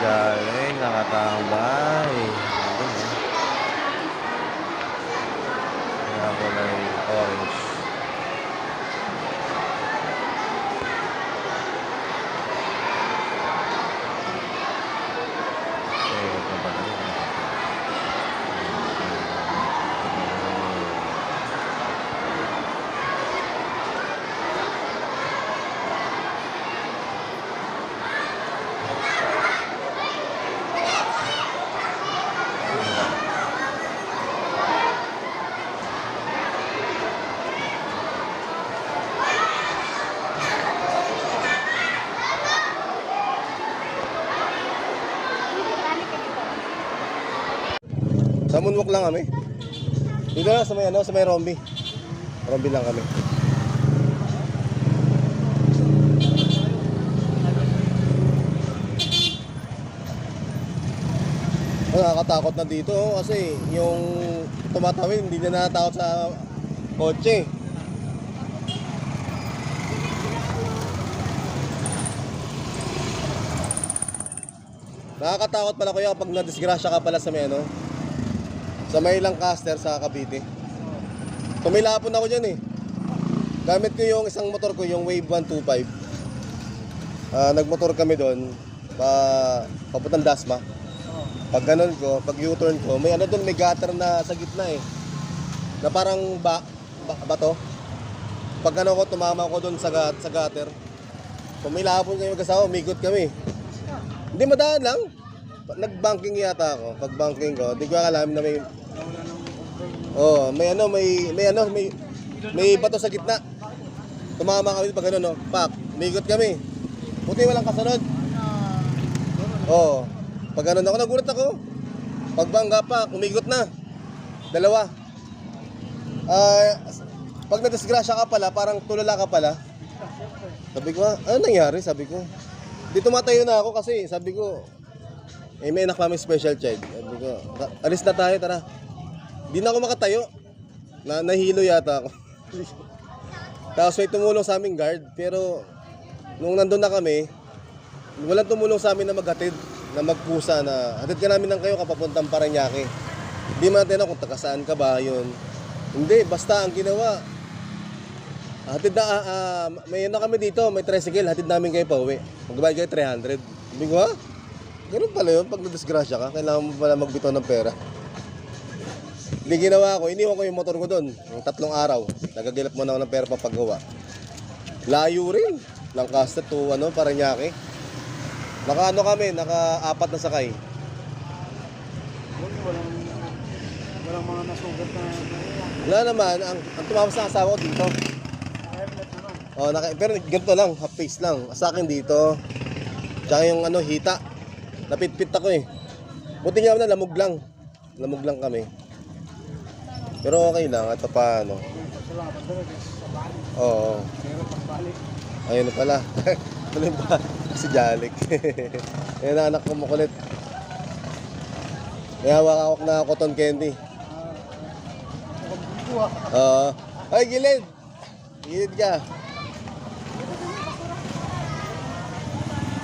Galing, nakatambay. Kaya kulay orange. Sa moonwalk lang kami. Dito lang sa may sa may Rombi. Rombi lang kami. Nakakatakot na dito kasi yung tumatawid hindi na natakot sa kotse. Nakakatakot pala kuya kapag nadisgrasya ka pala sa may sa may Lancaster sa Cavite. Tumilapon ako dyan eh. Gamit ko yung isang motor ko, yung Wave 125. Nagmotor kami doon papuntang Dasma. Pag ganun ko, pag U-turn ko, may doon, may gutter na sa gitna eh. Na parang bato. Pag ko, tumama ko doon sa gutter. Tumilapon kami kasama, umigot kami. Hindi madaan lang. Nag-banking yata ako. Pag banking ko, di ko alam na may may bato sa gitna. Tumama kami pag no. Pak, umigot kami. Buti walang kasunod. Pag ako nagulat ako. Pag bangga pa, umigot na. Dalawa. Pag nadisgrasya ka pala, parang tulala ka pala. Sabi ko, ano nangyari? Sabi ko, di tumatayo na ako kasi sabi ko, may anak kami special child. Sabi ko, alis na tayo, tara. Di na ako makatayo. Nahilo yata ako. Tapos may tumulong sa aming guard. Pero nung nandun na kami, walang tumulong sa amin na maghatid, na magpusa na hatid ka namin ng kayo kapapuntang Parañaque. Hindi man natin kung taga saan ka ba yun. Hindi, basta ang ginawa, hatid na, may kami dito, may tricycle, hatid namin kayo pa uwi. Magbayad kayo 300. Sabi ko, ganun pala yun, pag nadisgrasya ka, kailangan mo pala magbitaw ng pera. Hindi ginawa ko, iniwan ko yung motor ko doon, yung 3 araw. Nagagilap mo na ako ng pera papagawa. Layo rin, Lancaster to Parañaque. Kami, naka-4 na sakay. Walang mga nasugat na. Wala naman, ang tumawas na asawa ko dito. Pero ganito lang, half face lang. Sa akin dito, tsaka yung hita. Napitpit ako eh. Buti nga na, lamog lang kami. Pero okay lang, at paano. Oo. Ayun na pala. Tuloy ba? Si Jalik. Ayun na, anak ko makulit. May hawak na cotton candy. Ay, gilid! Gilid ka.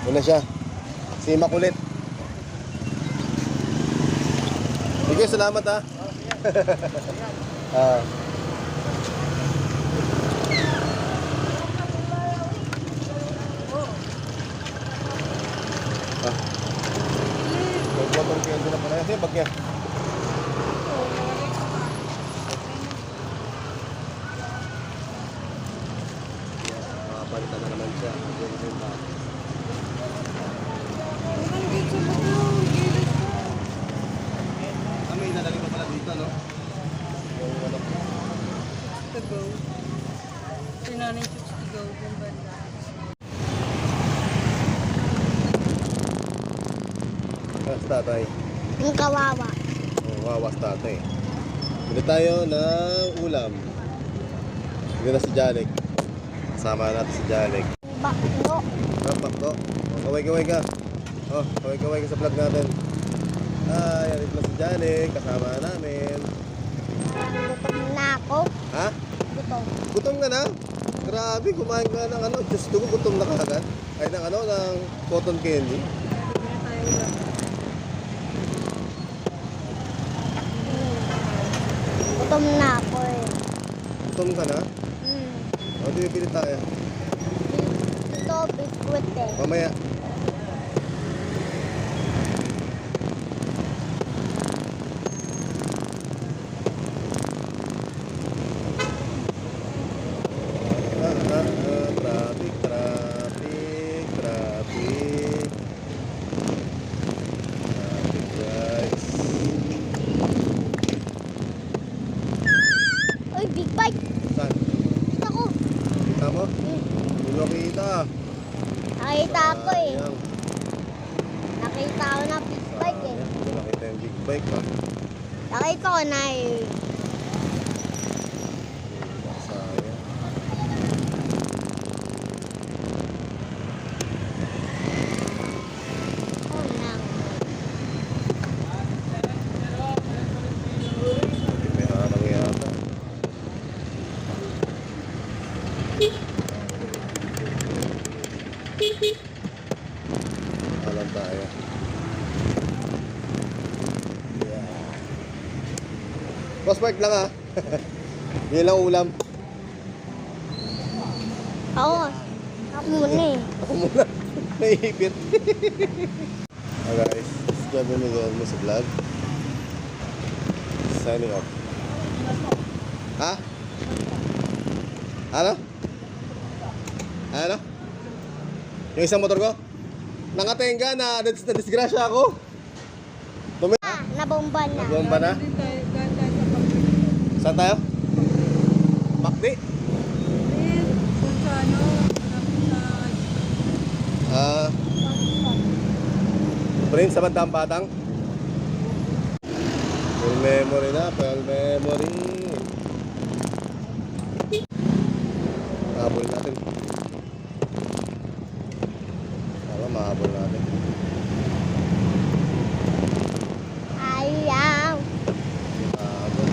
Una siya. Si makulit. Sige, salamat ha. Botong kaya na pala. Sige, bagya. Palitan na naman siya. May nadali pa pala dito, no? Yung to go. Sinanay chicks to go kung banda. Tatay. Yung kawawa. Wawas tatay. Bili tayo ng ulam. Bili na si Jalik. Kasama natin si Jalik. Baklo. Baklo. Kaway-kaway ka. Kaway-kaway ka sa vlog natin. Yan ito na si Jalik. Kasama namin. Gutom na ako. Ha? Gutom. Gutom ka na? Grabe, kumain ka ng Diyos ko, gutom na kagad. Ay ng ng cotton candy. Gutom na ako eh. Gutom ka na? O, di bibili tayo. Ito, biskwit eh. Mamaya. Traffic, traffic, traffic. Traffic, guys. Uy, big bike. Saan? Kita ko. Kita mo? Hindi mo kita. Nakita ko eh. Sayang. Nakita ko na big bike eh. Sayang. Hindi mo nakita yung big bike ha. Nakita ko na eh. Sayang. Oh, nang. May harang yata. Alam tayo. Yeah. Boss Mark lang ha. Yan lang ulam. Ako. Ako muna eh. Ako muna. Naihipit. Ah guys, this is Gabby Miguel mo sa vlog. Signing off. Ha? Ano? Ano? Yung isang motor ko? Nangatenga na disgrasya ako. Ah, nabomba na. Nabomba na? Din tayo, daan tayo sa pag- Saan tayo? Makdi? Din, kung sa ano, malapit sa Prince sa Bandang Batang. Full memory na, full memory. Mahabol natin. Tama, mahabol natin. Ayaw. Mahabol.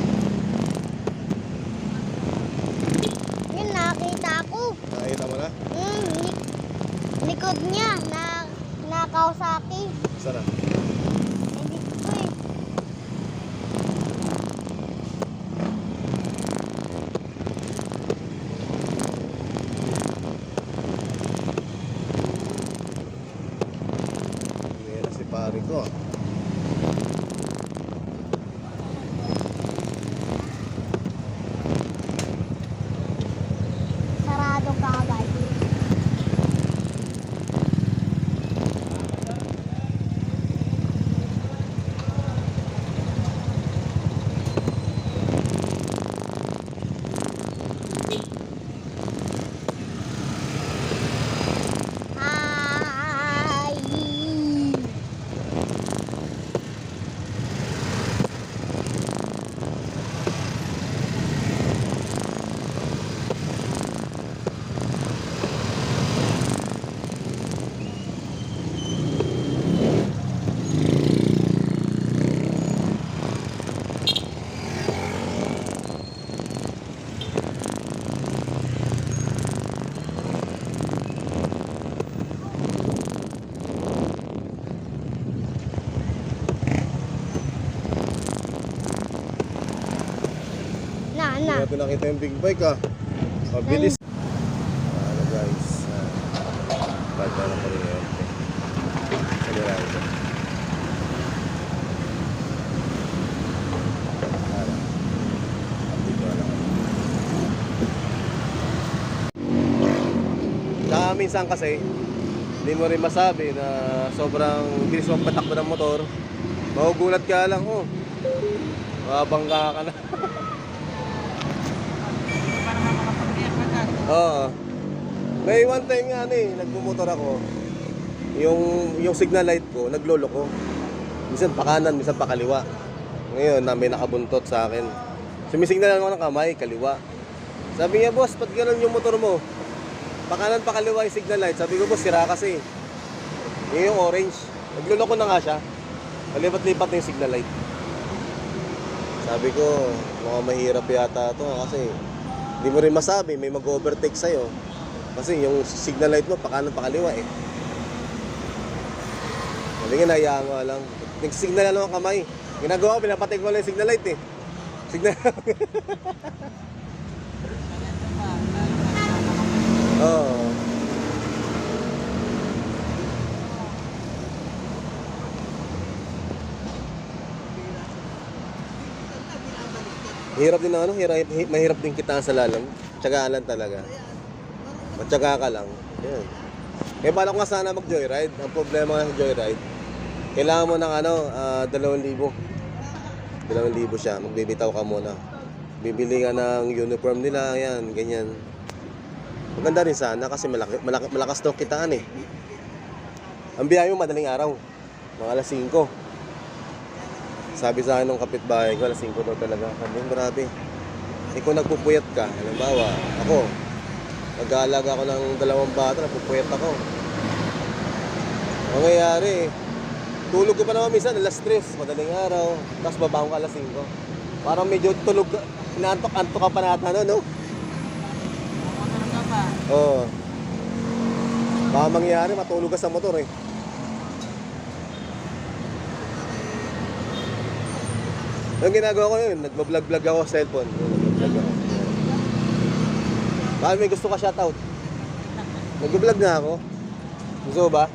Yun, nakita ko. Nakita mo na? Likod niya, na Kawasaki. Sana. Hindi ko eh. Yan na si pare ko. Sarado ka agad. Ay. Hindi Na. natin nakita yung big bike ah. Mabilis. Ano guys. Bad na lang kami ngayon. Salira ito. Dito lang. Saka minsan kasi, hindi mo rin masabi na sobrang bilis mong patakbo ng motor. Magugulat ka lang, oh. Mabangga ka na. Oo. May one time nga nagmumotor ako. Yung signal light ko, naglolo ko. Minsan pa kanan, minsan pa kaliwa. Ngayon, may nakabuntot sa akin. Sumisignal ako ng kamay, kaliwa. Sabi niya, boss, ba't ganun yung motor mo? Pa kanan, pa kaliwa yung signal light. Sabi ko, boss, sira kasi. Yun yung orange. Naglolo ko na nga siya. Palipat-lipat na yung signal light. Sabi ko, mukhang mahirap yata ito kasi hindi mo rin masabi, may mag-overtake sa'yo. Kasi yung signal light mo, pa kanan, pa kaliwa eh. Sabi nga, nahiyaan ko lang. Nag-signal lang ang kamay. Ginagawa ko, pinapatay ko lang yung signal light eh. Signal Oo. Hirap din ang mahirap din kita sa lalang. Tsagaan lang talaga. Matyaga ka lang. Yan. Kaya bala ko nga sana mag-joyride. Ang problema nga sa joyride, kailangan mo ng 2,000. 2,000 siya. Magbibitaw ka muna. Bibili ka ng uniform nila. Yan, ganyan. Maganda rin sana kasi malakas daw kitaan eh. Ang biyahe mo madaling araw. Mga alas 5. Sabi sa akin ng kapitbahay ko, alas 5 daw talaga. Sabi, grabe. Eh kung nagpupuyat ka, halimbawa, ako, nag-aalaga ako ng 2 bata, nagpupuyat ako. Ang nangyayari, tulog ko pa naman minsan, alas 3, madaling araw, tapos babangon ka alas 5. Parang medyo tulog, inaantok-antok ka pa nata, no? Oo. Baka mangyayari, matulog ka sa motor eh. Ang ginagawa ko yun, nagbablog-vlog ako sa cellphone. Nagbablog ako. Baka may gusto ka shoutout. Nagbablog na ako. Gusto mo ba?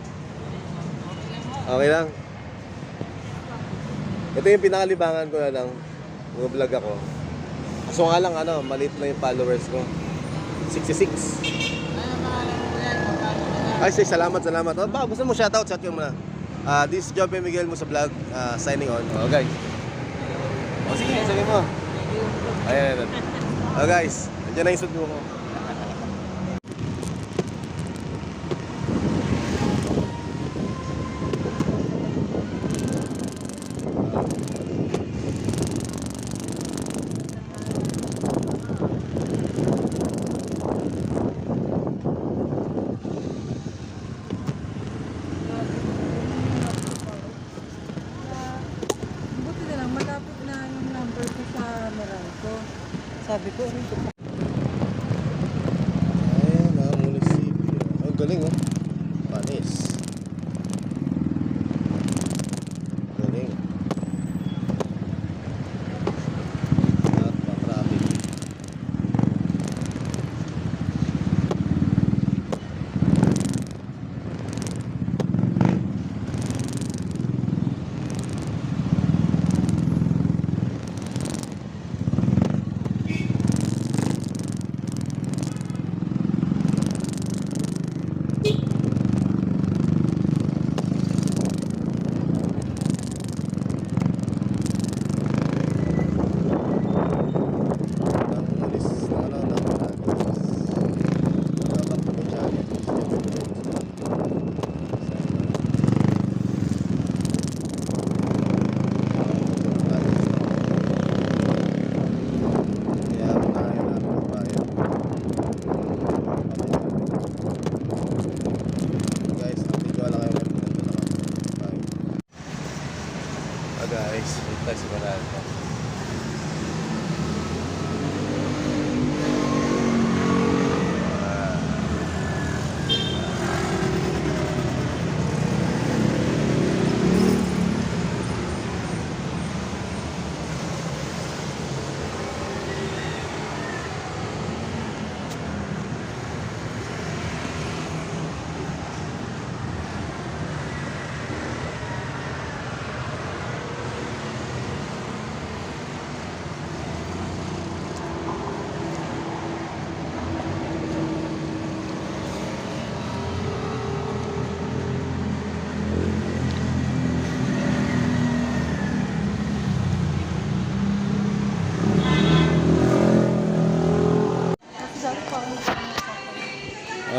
Okay lang. Ito yung pinakalibangan ko na lang. Nagbablog ako. Kaso nga lang, maliit na yung followers ko. 66. Ay, say, salamat. Oh, baka gusto mo shoutout, shout mo na. This is John P. Miguel mo sa vlog. Signing on. Oh, guys. O sige, sabi mo. Ayan. Oh guys, nandiyan na yung sundo ko. Buti na lang, malapit na yung number ko sa Meralco. Sabi ko, rin ko. Ayan, munisipyo. Ang galing oh. Panis. Galing. At pa-traffic. Guys, dito tayo sa Meralco.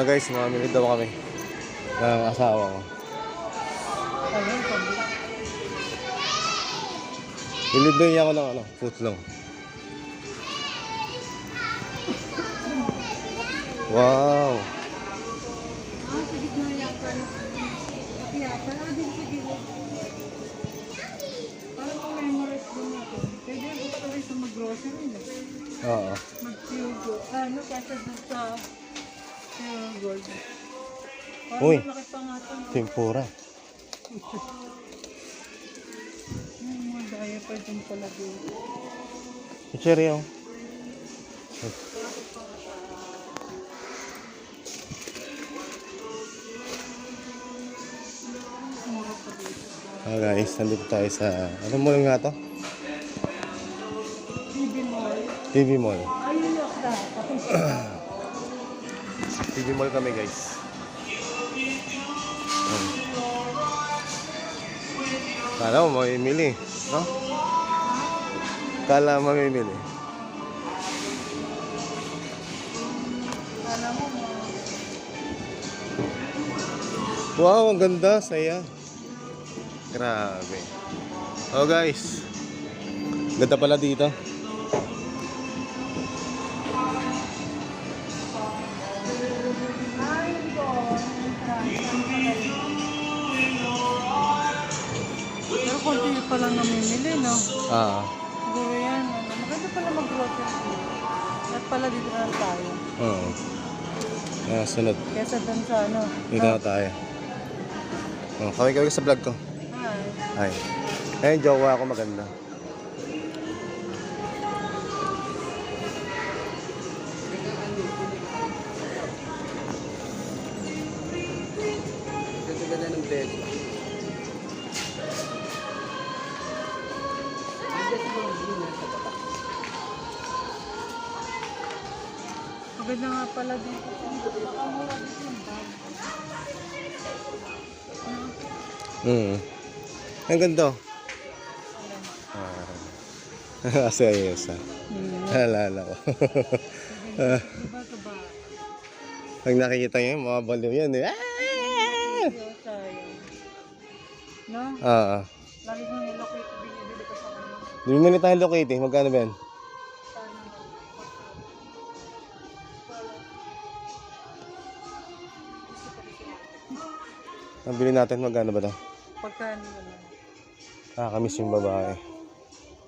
Guys, mamili daw kami ng asawa ko. Ilibay niya ako ng foot long. Wow! Sige na yan. Din sige. Parang kung memorize din natin. Pwede yung ito sa mag-grocery na. Oo. Mag-fugo. Kesa dun sa gold. Uy. Parang malaki pa nga ito. Tempura. Yung mga diaper din pala dito. Cherry oh. Mura pa dito. Oh guys, nandito tayo sa, ano mall nga to? TV Mall. TV Mall. Ayun yung na. TV Mall kami guys. Kala mo mamimili, no? Kala mo mamimili. Alam mo, Wow, ang ganda, saya. Grabe. Oh guys. Ganda pala dito. pero konti pa lang namimili, no? Ah. Siguro yan. Maganda pala mag-grocery. At pala dito na lang tayo. Oo. Sunod. Kesa doon sa ano. Dito na tayo. Oh, kaway-kaway ka sa vlog ko. Ay. Ay. Ayun, jowa ako maganda. Ganda ng bed. Maganda nga pala dito. Nakamura dito yung bag. Ang ganda. Serious ah. Alala ko. Diba ito ba? Pag nakikita nyo, mga baliw yan eh. Ah! Sayang. No? Oo. Lagi kong nilokate, binibili ko sa kanya. Bumili tayo Hello Kitty. Magkano ba yan? Ang bili natin, magkano ba ito? Pagkano yun? Nakakamiss yung babae.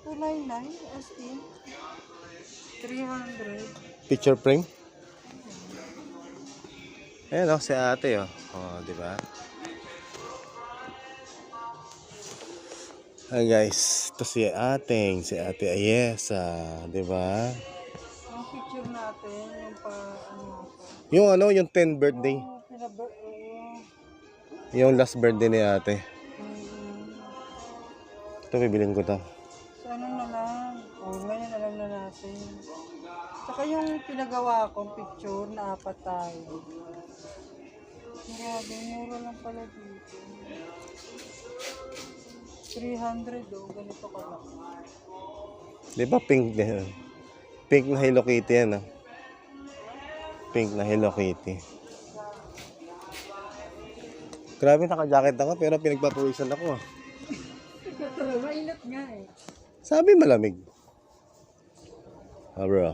299 as in 300. Picture frame. Ayan o, si ate o. O, diba? Hi guys, ito si ate Ayesa, diba? Yung picture natin, yung pa ano natin. Yung ano, yung 10th birthday. Yung last birthday ni ate. Ito, bibilin ko to. So ano na lang, ngayon na lang na natin. Saka yung pinagawa kong picture na 4 tayo. Grabe, mura lang pala dito. 300 ganito ka lang. Di ba pink din? Pink na Hello Kitty yan ah. Pink na Hello Kitty. Grabe, naka-jacket ako pero pinagpapawisan ako ah. Mainit nga eh. Sabi malamig. Ah bro.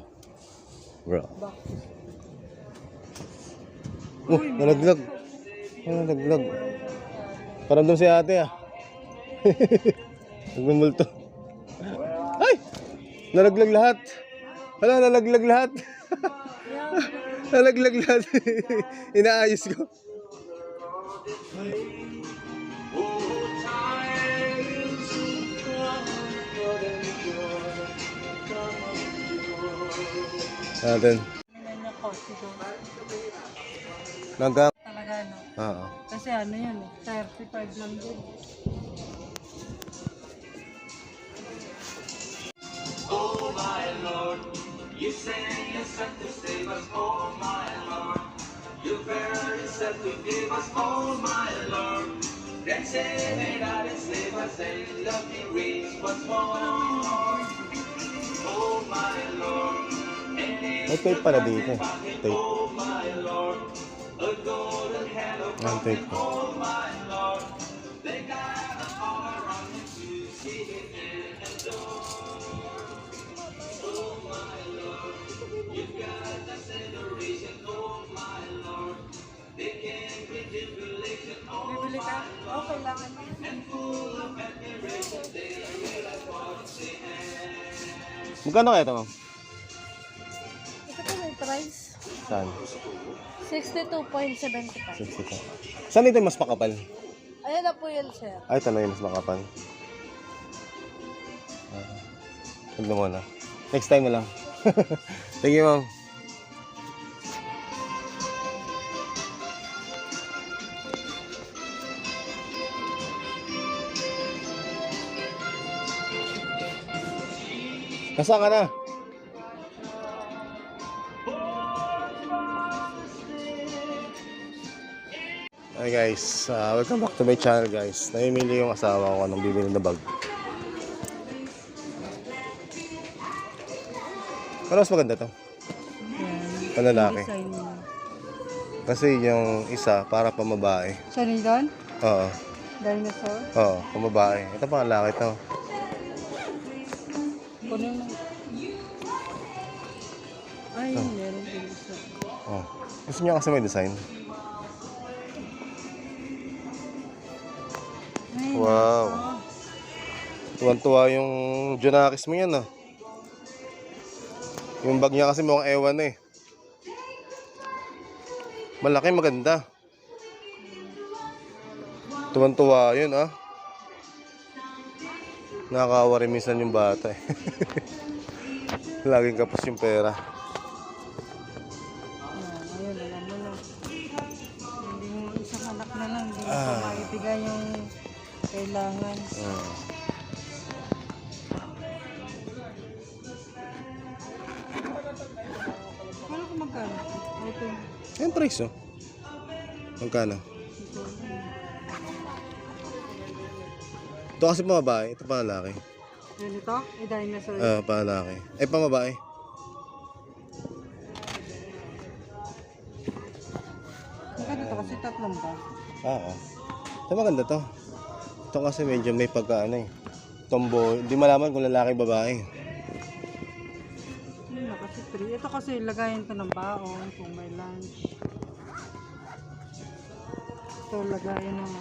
Nalaglag. Nalaglag. Paramdam si ate ah. Nagmumulto. Ay! Nalaglag lahat. Hala, nalaglag lahat. Nalaglag lahat. Inaayos ko. Natin. Ganyan ko, siguro. Naga. Talaga no. Oo. Kasi ano yan eh, 35 lang din. Oh my Lord, you send your son to save us, oh my Lord. You very said to give us, oh my Lord. Then save it out and save us and love me reach once more. Oh my Lord. May tape pala dito. Tape. Oh my Lord. A golden hand of Ang tape ko. oh my Lord. They got a all around you to see it and adore. Oh my Lord. You've got the celebration, oh my Lord. They can't be tribulation, oh Bibili ka? Oo, kailangan mo. and full of admiration. They realize what they have. Magkano kaya ito, ma'am? Ito po may price. Saan? 62.75. 60 ka. Saan ito mas makapal? Ayan na po yun, sir. Ay, ito na yung mas makapal. Huwag na muna. Next time na lang. Thank you, ma'am. Nasaan ka na? Hi guys, welcome back to my channel guys. Namimili yung asawa ko anong bibili na bag. Ano mas maganda to? Yan. Panlalaki. Design niya. Kasi yung isa para pamabae. Siya rin doon? Oo. Dinosaur? Oo, pamabae. Ito panlalaki to. Kunin mo. Ay, meron din isa. Oh. Gusto niya kasi may design. Ay, Wow. Tuwan-tuwa yung Junakis mo yan ah. Yung bag niya kasi mukhang ewan eh. Malaki, maganda. Tuwan-tuwa yun ah. Nakakawa rin minsan yung bata eh. Laging kapos yung pera. ayun, alam mo na. Hindi mo isang anak na lang. Hindi mo pa maibigay yung kailangan. Paano kung magkano? Ito. Yung price oh. Magkano? Ito kasi pamabae, ito panlalaki. Yan ito? Dinosaur. Panlalaki. Eh, pamabae. Magkano ito kasi tatlong ba? Oo. Ito maganda to. Ito kasi medyo may pagkaano eh. Tomboy. Hindi malaman kung lalaki babae. Yun na kasi 3. Ito kasi lagayin to ng baon kung may lunch. Ito lagayin ng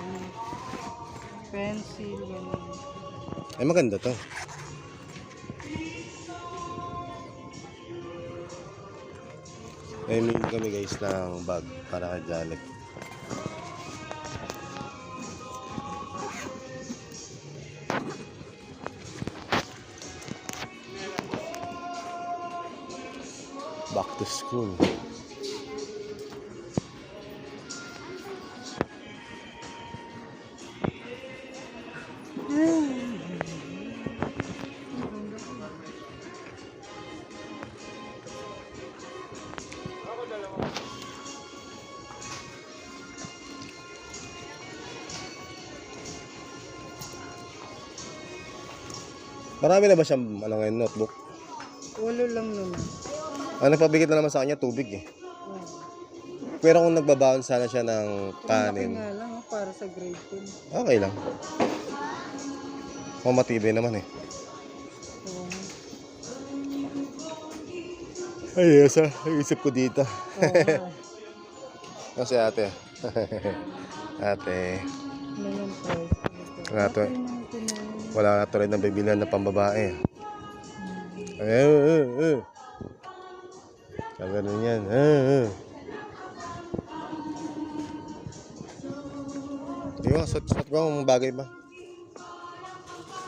pencil, gano'n. Ay maganda to. Namimili kami guys ng bag para kay Jalek. Back to school. Marami na ba siyang ano ngayon, notebook? Ulo lang naman. Ang nagpabigat na naman sa kanya, tubig eh. Oh. Pero kung nagbabaon sana siya ng Laki kanin, nga lang para sa grade 10. okay lang. Matibay naman eh. Oo. Ay, yes ah. Isip ko dito. Oo. Kasi ate. Ate. Ano yung price? Wala to. Okay naman ito na. Wala na tuloy na bibilihan na pambabae. Ganun yan. Di ba? Suot ko ang bagay ba?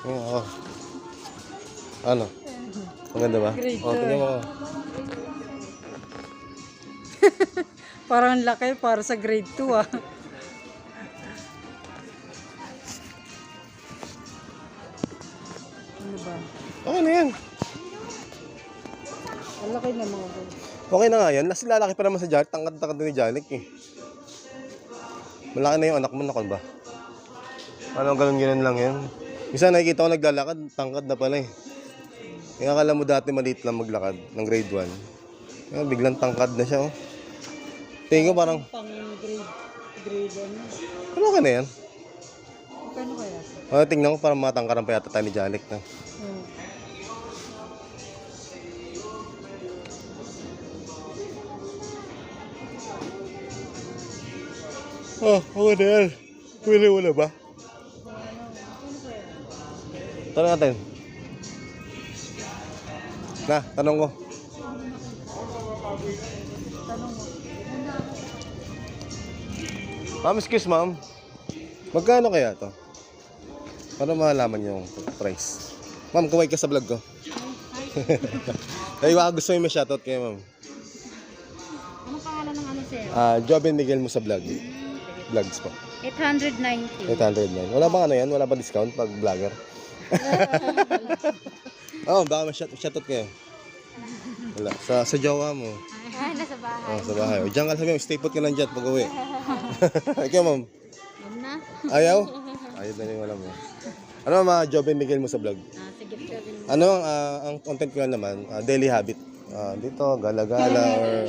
Oo. Ano? Maganda ba? Grade O, tingnan mo. Parang laki para sa grade 2 ah. Ano ba? Okay na yan. Ang laki na mga ba? Okay na nga yan. Kasi lalaki pa naman sa Janik. Tangkad-tangkad ni Janik eh. Malaki na yung anak mo. Nakon ba? Ano, ganun lang yan. Isa nakikita ko naglalakad. Tangkad na pala eh. Kaya akala mo dati maliit lang maglakad ng grade 1. Kaya biglang tangkad na siya oh. Tingin ko parang, Pang grade ano? ano ka na yan? Magkano kaya? Tingnan ko parang matangkaran pa yata tayo ni Janik na. Okay na yan. Pwede mo na ba? Tanong natin. Na, tanong ko. Tanong mo. Ma'am, excuse ma'am. Magkano kaya to? Para malaman yung price. Ma'am, kumain ka sa vlog ko. Ay, baka gusto mo may shoutout kayo, ma'am. Anong pangalan ng ano, sir? Joven Miguel mo sa vlog. Vlogs po. 890. 809. Wala bang ano yan? Wala bang discount pag vlogger? Baka may shoutout kayo. Wala. Sa jowa mo. Nasa bahay. Sa bahay. O, diyan ka sabi mo, stay put ka lang dyan pag uwi. Ikaw, ma'am. Yun na. Ayaw? Ayaw na rin wala mo. Ano mga Joven Miguel mo sa vlog? Sige, sir. Ano ang content ko naman? Daily habit. Dito, gala-gala or...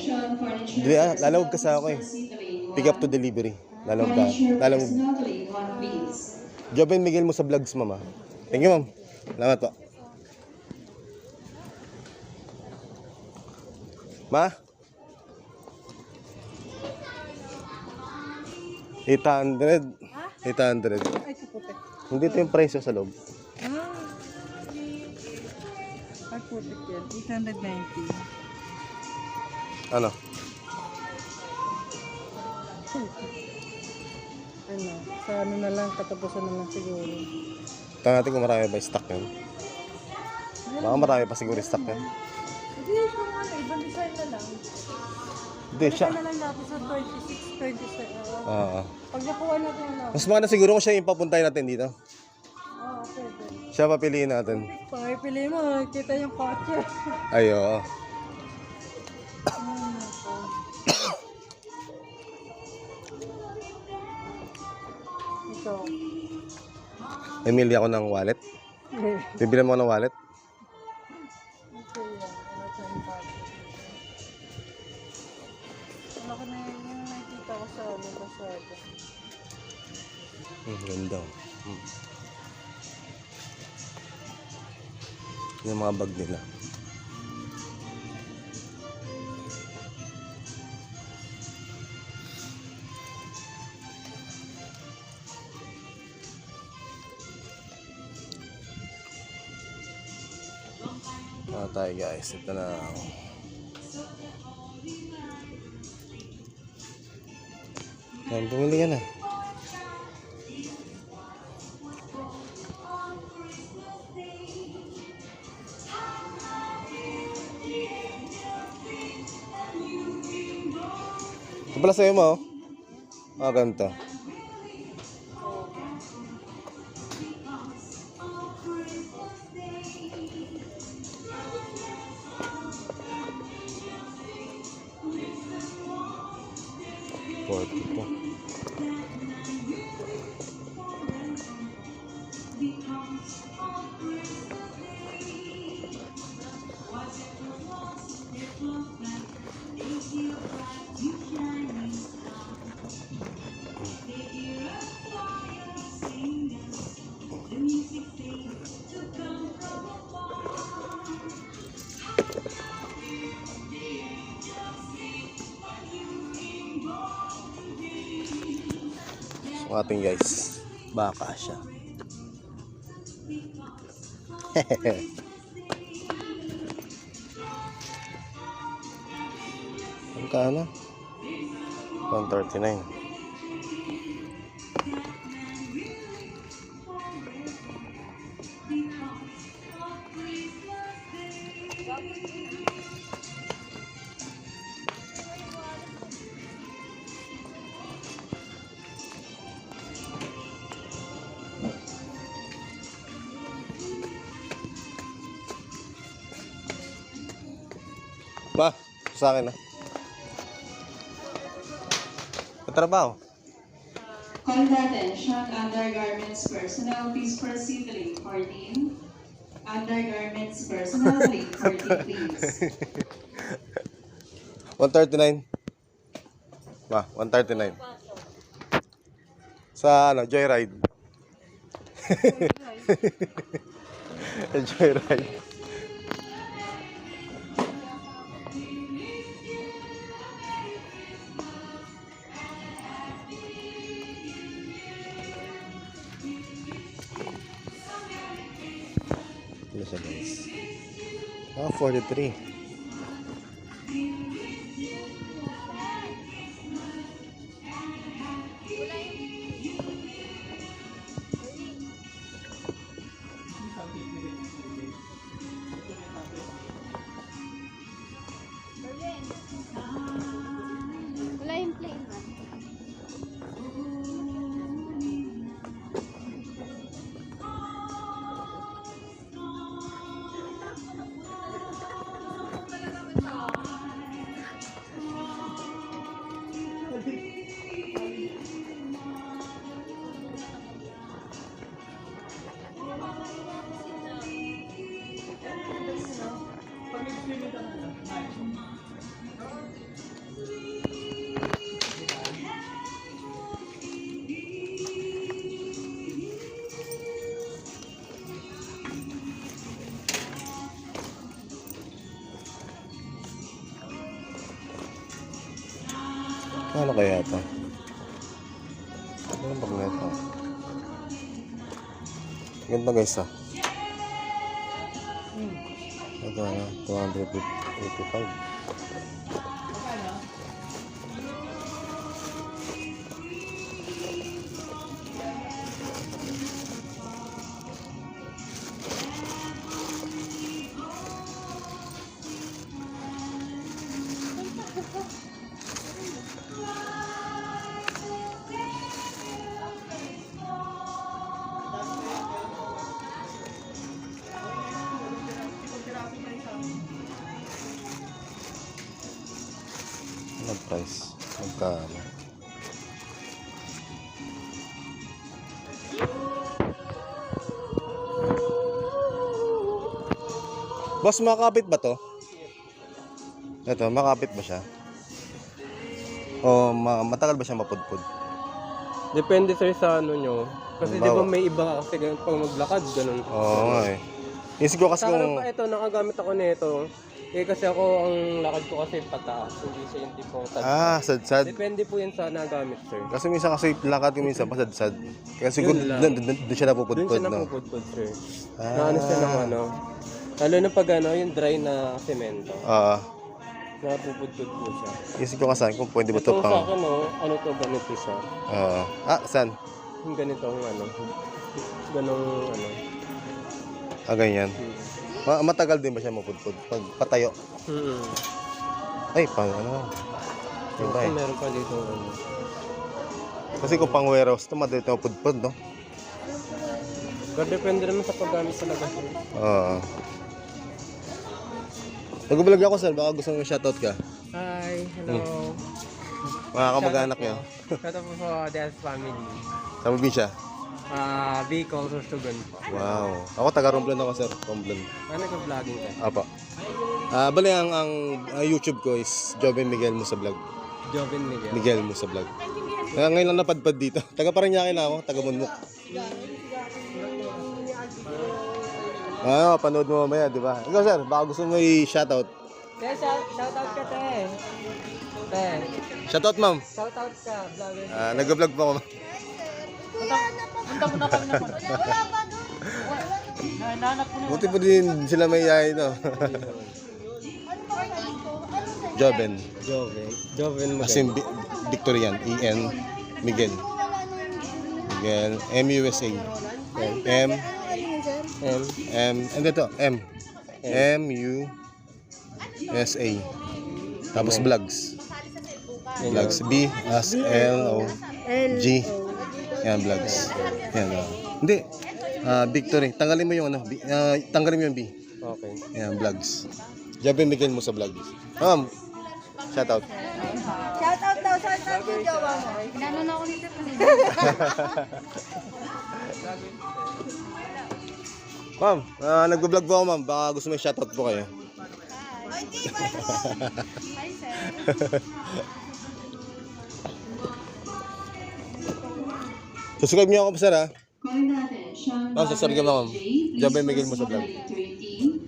Lalawag kasi ako eh. Pick up to delivery. Lalawag. Joven Miguel mo sa vlogs, mama. Thank you, ma'am. Salamat po. Ma? 800. 800. Ay, kaputi. Hindi ito yung presyo sa loob. Ay, putik yan. 890. Ano? Ano? Sa ano na lang, katapusan na lang siguro. Tingnan natin kung marami pa yung stock yan. Baka marami pa siguro yung stock yan. Hindi, kung ano, ibang design na lang. Hindi, siya. Ano na lang natin sa 26, 27. Oo. Pag nakuha natin ano. Mas maganda siguro kung siya yung papuntahin natin dito. Oo, pwede. Siya papiliin natin. Pangipili mo, kita yung kotse. Ay, oo. Ito. Namili ako ng wallet. Bibili mo ako ng wallet. Ito yan. Ano sa yung kotse. Ano ko na yung nakikita ko sa ano pasada. Ganda. Yung mga bag nila. Tayo guys, ito na. Bumili ka na. Ito pala sa'yo mo, oh. Ganito. Po. So, ating guys, baka siya. Magkano? 139. Ba, sa akin na. Trabaho. Call attention, undergarments personnel, please proceed to lane 14. Undergarments personnel, lane 14, please. 139. Ba, 139. Sa ano, Joyride. Joyride. Ano siya guys? 43. Ano kaya ito? Ano bang neto? Ganda guys ah. Ito ano, 285. Ano price? Magkano? Boss, makakapit ba to? Ito, makakapit ba siya? O matagal ba siya mapudpud? Depende sir sa ano nyo. Kasi di ba Halimbawa. may iba kasi ganun pag maglakad, ganun. Oo nga eh. Isip ko kasi Sa kung... pa ito, nakagamit ako nito. Eh kasi ako, ang lakad ko kasi pataas. Hindi siya yung tipong sad. Sadsad. Depende po yan sa nagamit sir. Kasi minsan kasi lakad ko minsan pasadsad. Kaya siguro Yun lang. doon siya Doon napupudpud, siya no? napupudpud sir. Ah. Na ano siya ng ano. Lalo na pag ano, yung dry na semento. Napupudpud po siya. Isip ko kasi kung pwede ba ito Ito sa pang... akin, oh, ano to, ganito siya. Saan? Yung ganitong ano. Ganong ano. Ganyan. Matagal din ba siya mapudpud? Pag patayo? Ay, ano? Iba Kasi eh. meron pa dito ano. Kasi kung pang warehouse ito, madali ito mapudpud, no? Pero depende naman sa paggamit talaga sir. Nag-vlog ako, sir. Baka gusto mo shoutout ka. Hi, hello. Mga kamag-anak niyo. Shout out po sa Dance Family. Sa probinsya. Bicol, Sorsogon po. Wow. Ako taga-Romblon ako, sir. Romblon. Ano nag-vlogging ka? Apa. Bali, ang YouTube ko is Joven Miguel Musa Vlog. Joven Miguel. Miguel Musa Vlog. Ngayon lang napadpad dito. Taga Parañaque na ako. Taga Munmuk. Panood mo mamaya, di ba? Ikaw, sir. Baka gusto mo i-shoutout. Shout out ka, te. Te, Shoutout, ma'am. shout out ka, vlogger. Nag-vlog po ako. Punta mo na kami naman. Wala ba doon? Nahanap ko na. Buti po din sila may yaya ito. Joven. Joven Miguel. As in Victorian. E-N. Miguel. Miguel. M-U-S-A. M. And ito. M. M-U-S-A. Tapos vlogs. Vlogs. B-S-L-O-G. Yan, vlogs. Yan. Hindi. Victory. Tanggalin mo yung ano. Tanggalin mo yung B. Okay. Yan, vlogs. Joven Miguel mo sa vlogs. Shoutout. Shout out daw, shout out yung jowa mo. Inano na ako nito. Ma'am, nag-vlog po ako, ma'am. Baka gusto mo shoutout po kayo. Hi, sir. Subscribe niyo ako, sir, ha? Calling natin siyang Ma'am, subscribe ka, ma'am. Please Joven Miguel mo sa vlog. proceed to lane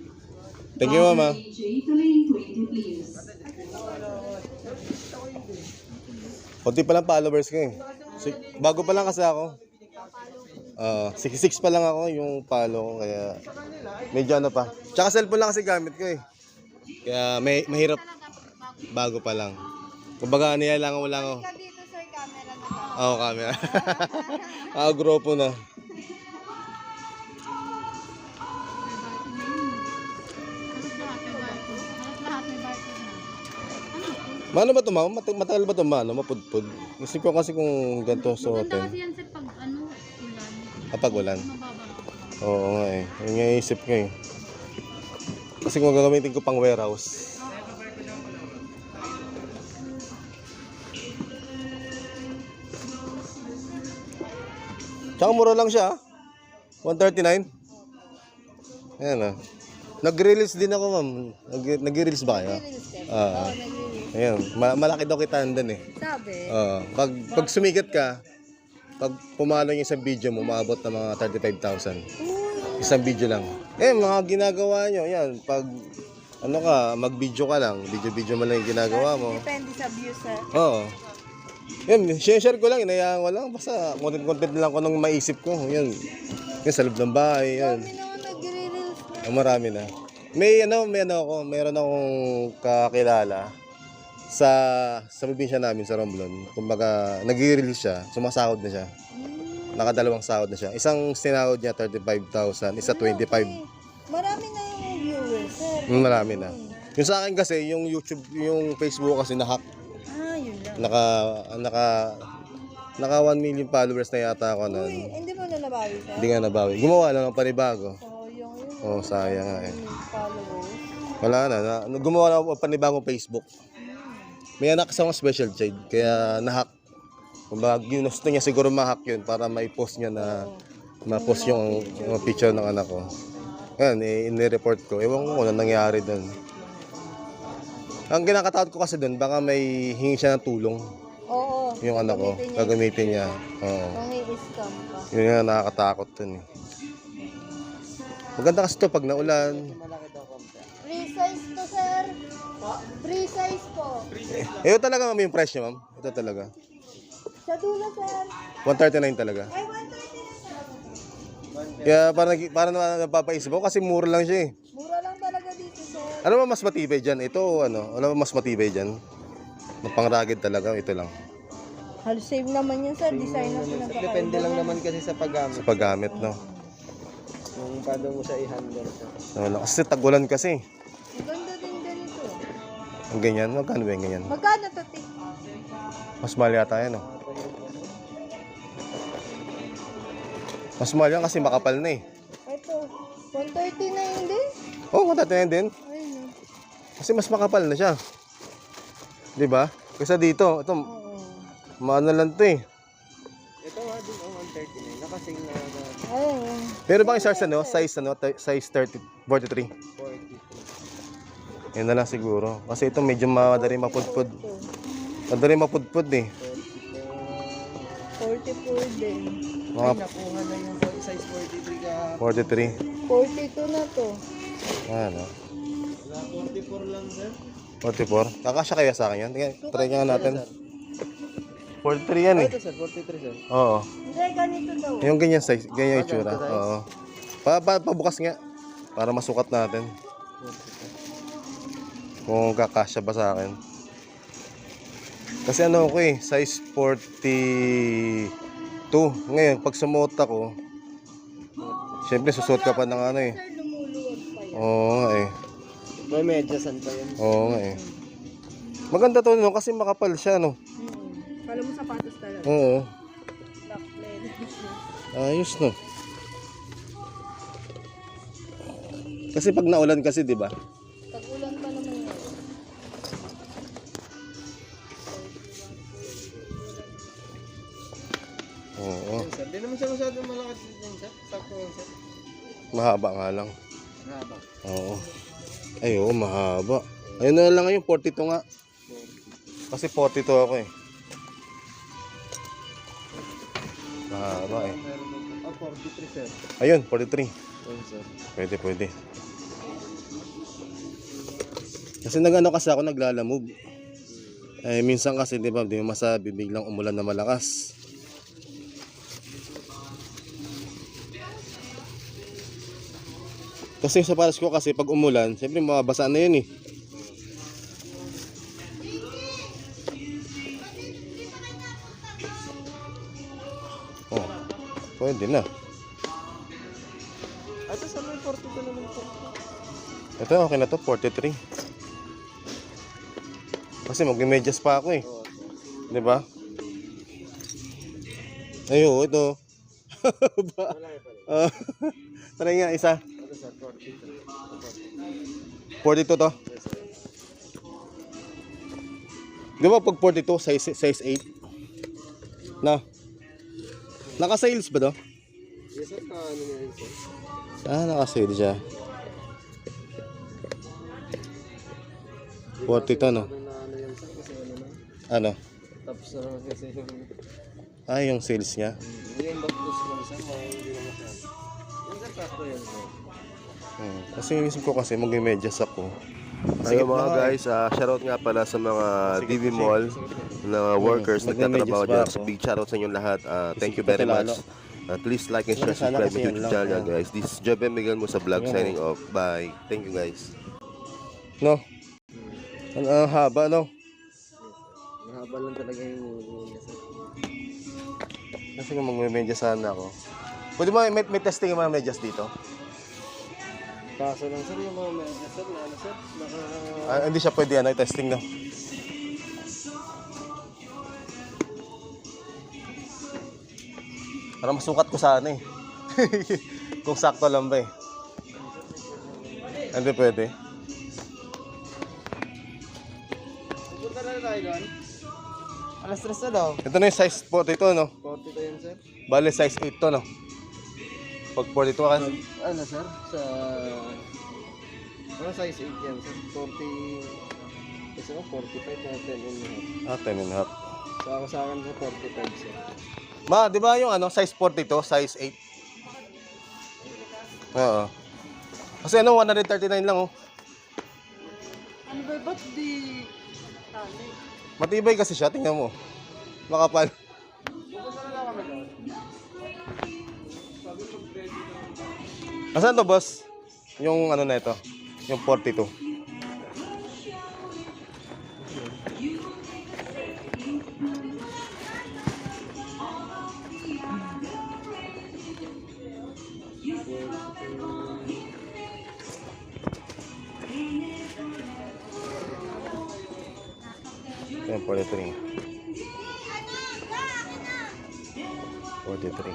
20. Thank you, ma'am, ha? DJ to lane 20, please. Kunti pa lang followers ko, eh. Bago pa lang kasi ako. 66 pa lang ako yung follow ko, kaya medyo ano pa. Tsaka cellphone lang kasi gamit ko, eh. Kaya mahirap. Bago pa lang. Kumbaga, nilalangan mo lang ako. Dito, sir, camera na ba? Oo, camera. Grupo na. Mano ba ito, ma'am? Matagal ba ito, mano? Mapudpud? Isip ko kasi kung ganito sa hotel. Kasi yan sir pag ano, ulan, Kapag ulan. mababa. Oo nga eh. Yun nga yung isip ko eh. Kasi kung gagamitin ko pang warehouse. Tsaka mura lang siya. 139. Ayan ah. Nag-release din ako, ma'am. Nag-release ba kayo? Ayan. Malaki daw kita andun eh. Sabi, Pag sumikat ka, pag pumalo yung isang video mo, maabot na mga 35,000. Isang video lang. Mga ginagawa nyo, yan. Pag ano ka, mag-video ka lang. Video mo lang yung ginagawa mo. depende sa views, sir. Oo. Yan, share ko lang, inayaan ko lang. Basta content lang ko nung maisip ko. Yan. Yan sa loob ng bahay. Yan. Kami naman nagre-reels na. Marami na. Meron akong kakilala sa probinsya namin sa Romblon. Kumbaga, nag-release siya, sumasahod na siya. Nakadalawang sahod na siya. Isang sinahod niya 35,000, isa 25. Marami na yung viewers, sir. Marami na. Yung sa akin kasi, yung YouTube, yung Facebook kasi na-hack. Yun lang. Naka 1 million followers na yata ako Uy, nun. hindi mo na nabawi, sir? Hindi nga nabawi. Gumawa lang ng panibago. Sayang yun. Oh, sayang nga eh. Followers. Wala na. Gumawa lang ako ng panibagong Facebook. May anak sa mga special child, kaya na-hack. Kumbaga, ginusto niya siguro ma-hack yun para ma-post niya na ma-post yung picture ng anak ko. Yan, in-report ko. Ewan ko kung ano nangyari doon. Ang kinakatakot ko kasi doon, baka may hingi siya ng tulong. Oo. Yung anak ko, gagamitin niya. Oo. Kung i-scam pa. Yun nga nakakatakot doon eh. Maganda kasi ito pag naulan. Free size to, sir. Free size po. Ito talaga ma'am yung price niya ma'am. Ito talaga. Sa dulo, sir. 139 talaga. Ay, 130 na, sir. Kaya parang napapaisip ako kasi mura lang siya eh. Mura lang talaga dito, sir. Ano ba mas matibay dyan? Ito ano ba mas matibay dyan? Pang-rugged talaga, ito lang. Halos same naman yun, sir. Design na pinagkakaiba. Depende lang naman kasi sa paggamit. Sa paggamit, no? Kung paano mo siya i-handle. Wala. Kasi tagulan kasi. Maganda din ganito. Ang ganyan, magkano ba yung ganyan? Magkano to, Tik? Mas mahal yata yan, no? Mas mahal yan kasi makapal na eh. Ito. 130 na yun din. Oo, matatayan din. Ayun. Kasi mas makapal na siya. Di ba? Kasi dito, ito, maano lang to eh. Ito nga din, 139. Nakasing na Ayun. Pero bang size ano? Size 30, 43. 40. Yan na lang siguro. Kasi ito medyo madali mapudpud. Madali mapudpud eh. 44 din. Mga Nakuha na yung size 43 ka. 43. 42 na to. Ano? 44 lang, sir. 44? Kakasya kaya sa akin yan? Tingnan, try nga natin. 43 yan eh. Ito, sir. 43, sir. Oo. Hindi, ganito daw. Yung ganyan size, ganyan yung itsura. Oo. Pabukas nga. Para masukat natin. Kung kakasya ba sa akin. Kasi ano ko eh, size 42. Ngayon, pag sumuot ako, syempre susuot ka pa ng ano eh. Sir, lumuluwag pa yan. Oo nga eh. May medyasan pa yun. Oo nga eh. Maganda to no, kasi makapal siya no. Kala mo sapatos talaga. Oo. Black leather. Ayos no. Kasi pag naulan kasi, di ba? Tag-ulan pa naman yun. Oo. Sir, di naman siya masyadong malakas din, sir. Sakto yun, sir. Mahaba nga lang. Mahaba. Oo. Ay, oo, mahaba. Ayun na lang ngayon, 42 nga. Kasi 42 ako eh. Mahaba eh. Meron ako. 43, sir. Ayun, 43. Ayun, sir. Pwede. Kasi nag-ano kasi ako, naglalamove. Eh, minsan kasi, di ba, di mo masabi, biglang umulan na malakas. Kasi sa paras ko kasi, pag umulan, siyempre mababasa na yun eh. Oh, pwede na. Ito, sir, may 42 naman po. Ito, okay na to, 43. Kasi mag-medyas pa ako eh. Di ba? Ayo, ito. Tara nga, isa. Ito, sir, 42. 42 to. Di ba pag 42, size 8? Na. Naka-sales ba to? Yes, sir, ano nyo yun, sir? Naka-sales siya. 40 to, no? Ano yan, sir, kasi ano na. Ano? Tapos na naman kasi yung... Yung sales niya. Yung backpost lang, sir, hindi na masyado. Yung sir, sakto yan, sir. Kasi inisip ko kasi mag-medyas ako. Ayun mga guys, shoutout nga pala sa mga DV Mall na workers nagtatrabaho dyan. So big shoutout sa inyong lahat. Thank you very much. Please like and share, subscribe to YouTube channel guys. This is Jobe Miguel mo sa vlog signing off. Bye. Thank you guys. No? Ang haba no? Mahaba lang talaga yung Kasi nga magme-medyas sana ako. Pwede mo may testing yung mga medyas dito? kaso lang sir, yung mga medyas sir, na ano sir, Hindi siya pwede testing no? Para masukat ko sana eh. Kung sakto lang ba eh. Hindi pwede. Punta na tayo doon. Alas 3 na daw. Ito na yung size 42 no? 40 to yun sir. Bale size 8 to no? Pag 42 ka Ano sir? Sa... Ano size 8 yan sir? 40... Kasi 45 na 10 and a half. 10 and a half. So ako sa akin sa 45 sir. Ma, di ba yung size 42, size 8? Oo. Kasi 139 lang oh. Ano ba, ba't di tali? Matibay kasi siya, tingnan mo. Makapal. Asan to boss? Yung na ito, yung 42. Yan, 43. 43.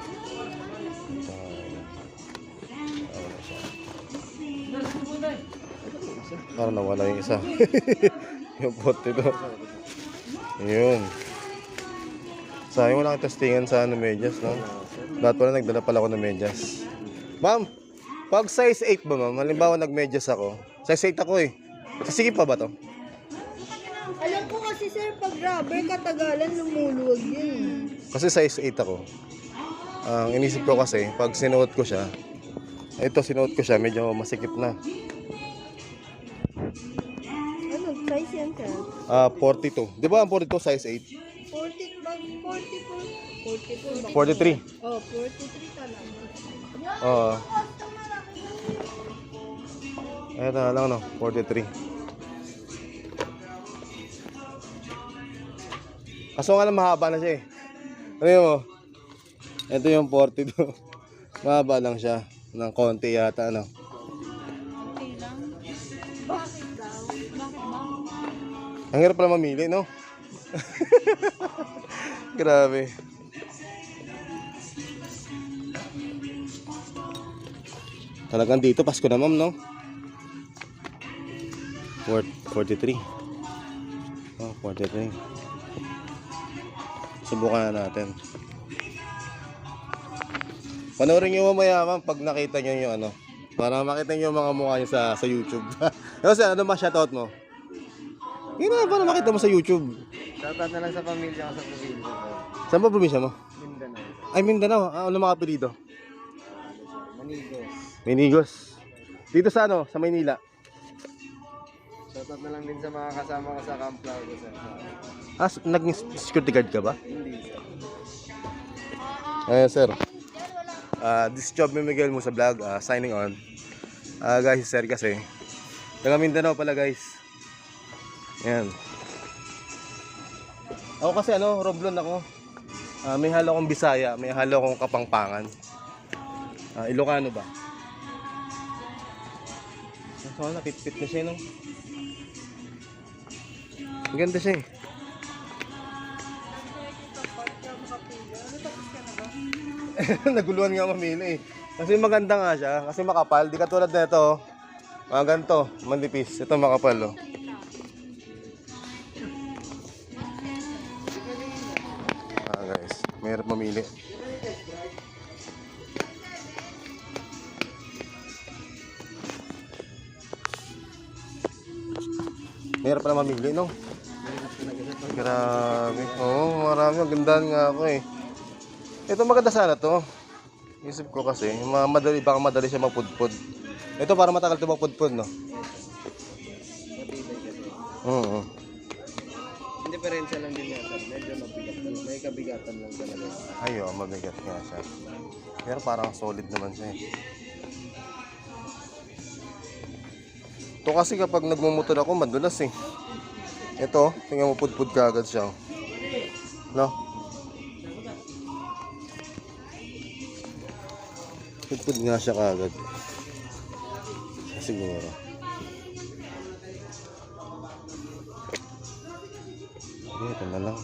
Parang nawala yung isa. Yung 42. Yun. Sayang wala kang testingan sa medyas, no? Lahat pala nagdala pala ako ng medyas. Ma'am, pag size 8 ba ma'am? Halimbawa nagmedyas ako. Size 8 ako eh. Sige pa ba to? Alam ko kasi sir, pag rubber, katagalan lumuluwag yun. Kasi size 8 ako. Ang inisip ko kasi, pag sinuot ko siya, ito sinuot ko siya, medyo masikip na. Ano, size yan sir? 42. Di ba ang 42 size 8? 44. 43. Oh, 43 talaga. Oo. Ito na lang no, 43. Kaso nga lang mahaba na siya eh. Ano yun mo? Ito yung 42. Mahaba lang siya. Ng konti yata ano. Okay lang. Bakit daw? Bakit ba? Ang hirap pala mamili no? Grabe. Talagang dito, Pasko na ma'am, no? 43. Oh, 43. Subukan na natin. Panoorin nyo mamaya ma'am pag nakita nyo yung para makita nyo yung mga mukha nyo sa YouTube. Kasi ano ba shoutout mo? Yun na, paano makita mo sa YouTube? Shoutout na lang sa pamilya ko sa probinsya. Saan ba probinsya mo? Mindanao. Ay, Mindanao. Ano mga apelido? Manigos. Minigos. Dito sa sa Maynila. Shoutout na lang din sa mga kasama ko sa Camp Largo sir. Naging security guard ka ba? Hindi sir. Ayan, sir. This is Jobe Miguel mo sa vlog. Signing on. Guys, sir kasi. Taga Mindanao pala, guys. Ayan. Ako kasi Romblon ako. May halo akong Bisaya, may halo akong Kapampangan. Ilocano ba? So, napit-pit na siya, no? Ang ganda siya eh. Naguluhan nga mamili eh. Kasi maganda nga siya, kasi makapal. Di katulad na ito, mga ganito, manipis. Ito makapal, oh. Guys, mahirap mamili. Mahirap pala mamili, no? Grabe. Oo, marami. Ang gandaan nga ako eh. Ito maganda sana to. Isip ko kasi, baka madali siya magpudpud. Ito para matagal ito magpudpud, no? Oo. Yung diferensya lang din yan, sir. Medyo mabigat. May kabigatan lang talaga. Ay, oh, mabigat nga siya. Pero parang solid naman siya eh. Ito kasi kapag nagmumotor ako, madulas eh. Ito, tingnan mo, pudpud ka agad siya. No? Pudpud nga siya kaagad. Siguro. Ito na lang.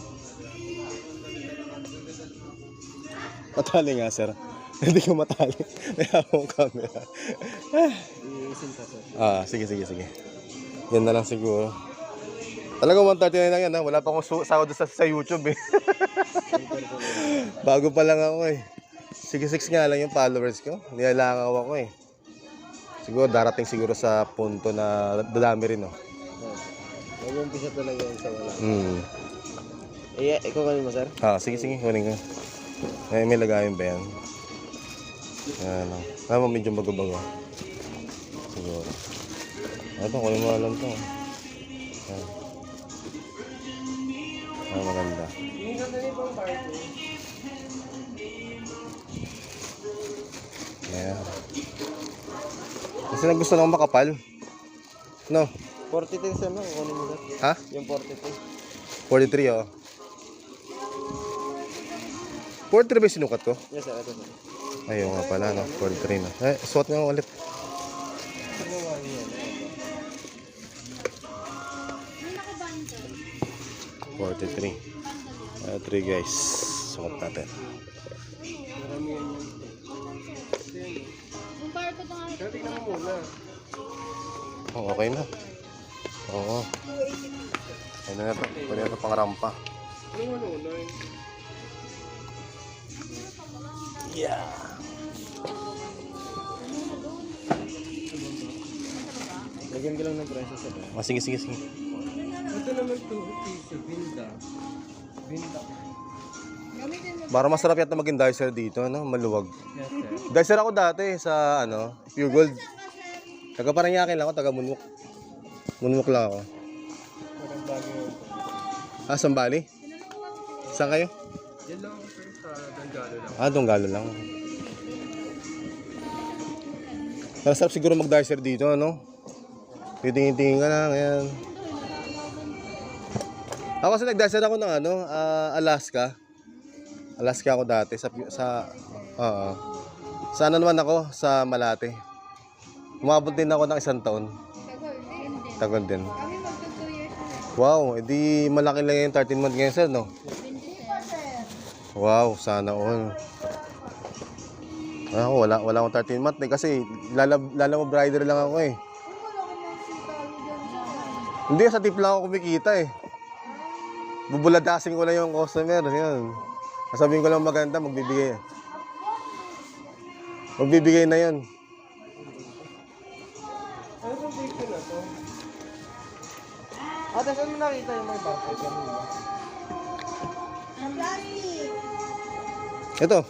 Matali nga, sir. Hindi ko matali. May akong camera. Iisin ka, sir. Sige. Yan na lang siguro. Talagang 139 lang yan, ha? Wala pa akong sahod sa YouTube, eh. Bago pa lang ako, eh. 66 nga lang yung followers ko. Nilalangaw ako, eh. Siguro darating siguro sa punto na dadami rin, no? Mag-umpisa talaga yan sa wala. Ikaw kanin mo, sir? Sige, kunin ko. May lagayin ba yan? Ano, medyo bago-bago. Siguro. Ito, kunin mo lang ito. Maganda. Ayan. Kasi gusto lang makapal. No? 43, sir, no? Kunin mo, sir. Ha? Yung 43. 43, oh. 43 ba yung sinukat ko? Yes, sir. Ito, sir. Ayaw nga pala, no? 43 na. Suot nga ulit. May nakabanda. 43. 3 guys. Suot natin. Yung bar ko nga. Tingnan mo muna. Oh, okay na. Oo. Ayun na ito. Pwede na ito pang rampa. Yeah. Lagyan ko lang ng presyo, sir. Sige. Ito naman to, piso, binda. Para masarap yata maging dicer dito, ano? Maluwag. Yes, sir. Dicer ako dati sa, Pure Gold. Taga Paranaque lang ako, taga Munwok. Munwok lang ako. Parang bago. Sambali? Saan kayo? Yan lang, sir, sa Danggalo lang. Donggalo lang. Masarap siguro mag-dicer dito, ano? Titingin-tingin ka lang, ayan. Ako kasi nag-dicer ako ng Alaska. Alaska ako dati sa naman ako sa Malate. Umabot din ako ng 1 taon. Tagal din. Kami magto 2 years na. Wow, edi malaki lang yung 13 months ngayon, sir, no? Wow, sana all. Wala akong 13 months eh, kasi lalamove rider lang ako eh. Hindi, sa tip lang ako kumikita eh. Bubuladasin ko lang yung customer, yan. Sabihin ko lang maganda, magbibigay. Magbibigay na yan. Ano yung picture na to? Ate, saan mo nakita yung mga basket? Ang plastic. Ito.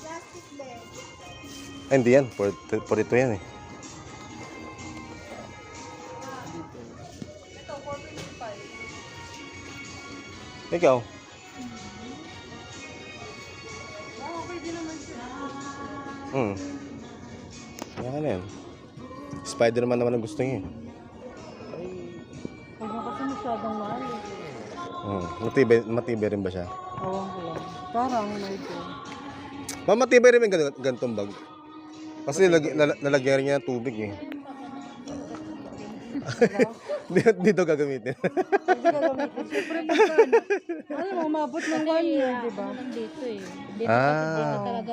Plastic bag. Ay, hindi yan. For ito yan eh. Ikaw? Okay din naman siya. Yan na yan. Spider-Man naman ang gusto niya. Huwag mo kasi masyadong mahal. Matibay rin ba siya? Awang ko lang. Parang medyo. Matibay rin yung ganitong bag. Kasi nalagyan niya ng tubig eh. Dito gagamitin. Hindi ka gamitin. Siyempre pagka, umabot ng 1 year, di ba? Dito eh. Dito kasi dito talaga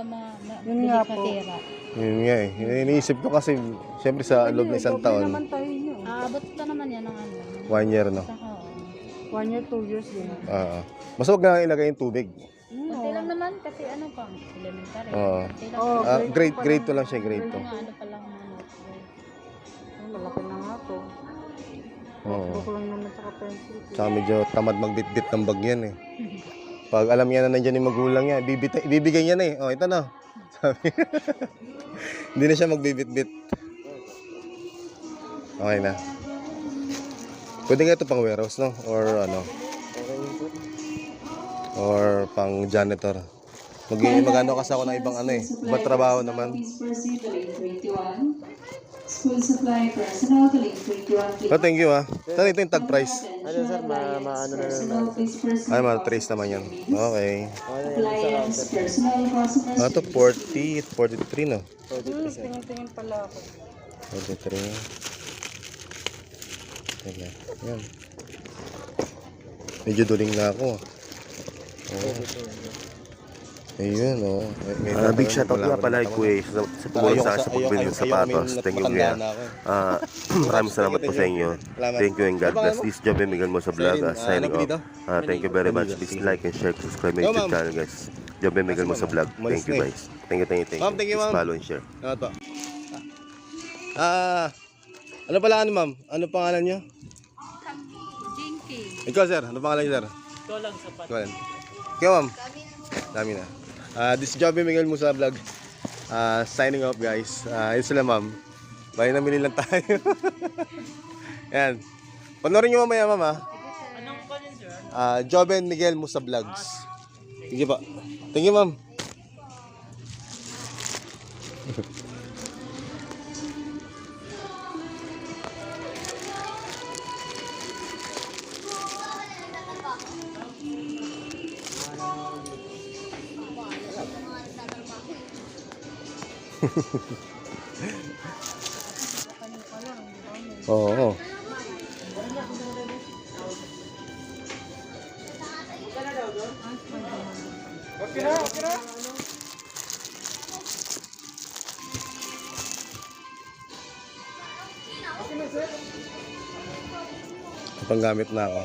Yun nga mabilis po. masira. Yun nga eh. Iniisip ko kasi, siyempre sa loob ng 1 Okay taon, naman tayo nyo. Aabot pa naman yan ng 1 year no. Saka, 1 year, 2 years din. Basta wag na ilagay yung tubig. konti lang naman kasi ano pang elementary. Oo. Konti lang. Oh, Grade 2 lang siya, grade 2. Mga ano pa lang ano. Ay, malaki na nga to. Oo. Buko lang naman sa pencil. Tsaka medyo tamad magbitbit ng bag yan eh. Pag alam niya na nandiyan yung magulang niya, ibibigay niya na eh. Oh, ito na. Sabi. Hindi na siya magbibitbit. Okay na. Pwede nga ito pang warehouse, no? Or ano? Okay yun po. Or pang janitor. Magano kasi ako ng ibang ano eh. Ibang trabaho naman. Please proceed to lane 21. School supply personnel to lane 21, please. Oh, thank you ah. Saan ito yung tag price? Ano sir, maano na Personnel, please proceed. Ay, ma-trace naman yan. Okay. Appliance personnel customers. Ano to? 40, 43 no? Tingin-tingin pala ako. 43. Teka, yan. Medyo duling na ako. Oh. Ayun, oh. Big shoutout nga pala kay Kuya sa tumulong sa akin sa pagbili ng sapatos. Thank you Kuya. Maraming salamat po sa inyo. Thank you and God bless. This job ay Miguel mo sa vlog. Signing off. Thank you very much. Please like and share, subscribe my YouTube channel guys. Job ay Miguel mo sa vlog. Thank you guys. Thank you. Ma'am, thank you, Please ma'am. follow and share. Salamat po. Ano pala ano ma'am? Ano pangalan niyo? Jinky. Ikaw sir, ano pangalan niyo sir? Ikaw lang sapat. Ikaw ma'am? Dami na. This is Joby Miguel Musa Vlog. Signing off guys. Yun sila ma'am. Bali namili lang tayo. Yan. Panorin nyo mamaya ma'am ha. Anong pa yun sir? Joben Miguel Musa Vlogs. Sige pa. Thank you ma'am. Oo. Panggamit na ako.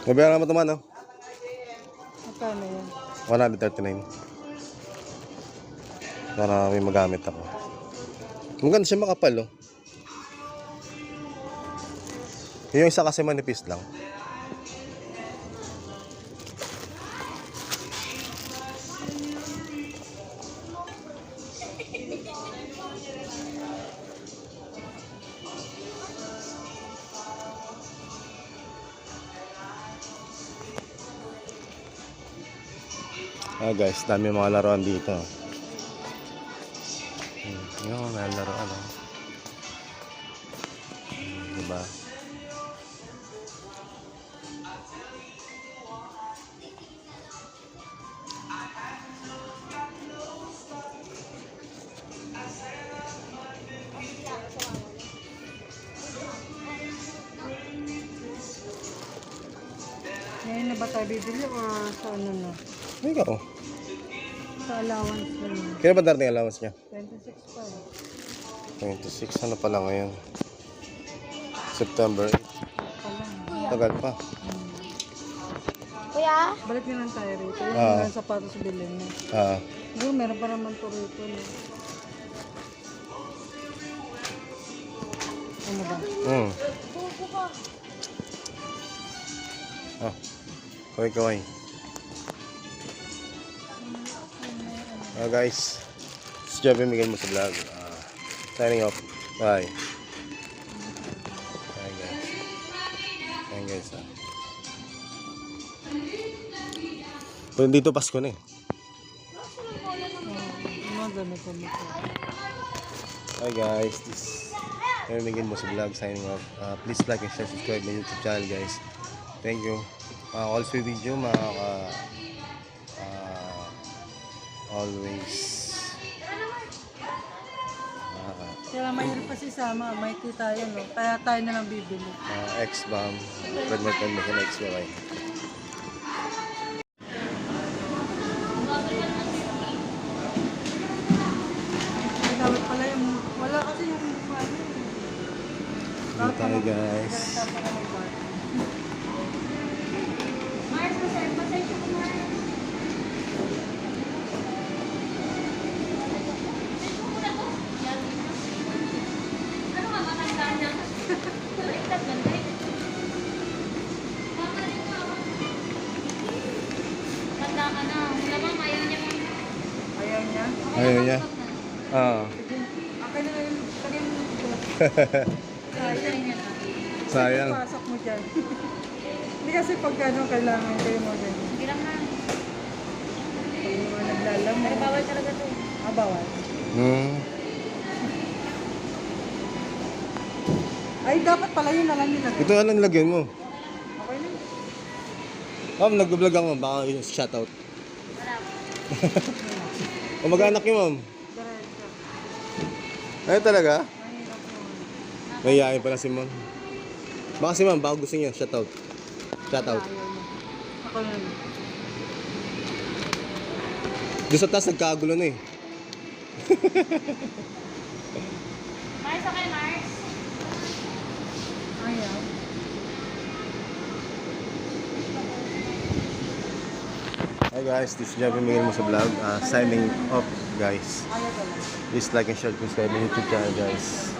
Mabayaran mo ito man, no? Magkano yan? 139. Para may magamit ako. Maganda siya makapal, oh. Yung isa kasi manipis lang. Guys, dami mga laruan dito. Yung mga laruan, oh. Diba? Ngayon na ba tayo bibili o sa ano na? Ikaw. Sa allowance na yun. Kailan ba darating allowance niya? 26 pa eh. 26, ano pala ngayon? September 8. Pala. Tagal pa. Balik na lang tayo rito. Yung mga sapatos bilhin mo. Siguro meron pa naman to rito. No? Ano ba? Kaway. Guys, it's Joby Miguel mo sa vlog. Signing off. Bye. Ayan guys. Pero dito Pasko na eh. Hi guys, this is Joby Miguel mo sa vlog. Signing off. Please like and share, subscribe my YouTube channel guys. Thank you. Also video always Kaya mahirap kasi sama, may tayo no. Kaya tayo na lang bibili. X-Bomb. Pwede mo sa next way. Dapat pala yung, wala kasi yung ano. Dito tayo guys. Ayaw niya. niya? Ayaw niya. Oo. Akin na yung lagay mo dito. Sayang. Sayang. Pasok mo dyan. Hindi kasi pag ano, kailangan kayo mo ganyan. Sige lang na. Pag yung mga naglalam. Pero bawal talaga to. Bawal. Ay, dapat pala yun na lang yung lagay. Ito anong lagyan mo? Okay na. Ma'am, nag-vlog ako, baka yung shoutout. O mag-anak niyo, ma'am? Diretso. Ay, talaga? Mahirap yun. Mahihayin pala si ma'am. Baka si ma'am, baka gusto niya, shoutout. Shoutout. Ayaw niya. Ako yun. Doon sa taas, nagkagulo na eh. Mars, okay, Mars? Ayaw. Hi guys, this is Javi Miguel mo sa vlog. Signing off guys. Ayaw talaga. Please like and share, subscribe my YouTube channel guys.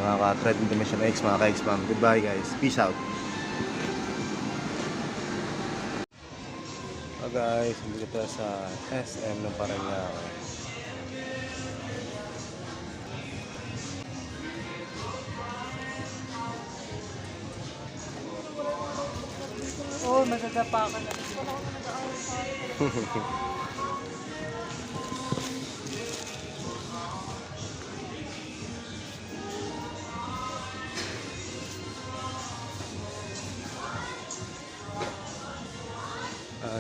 Mga ka-Thread Dimension X, mga ka-X-Spam. Goodbye guys. Peace out. Guys, hindi tayo sa SM ng Parañaque. Oo, magagapa ka na.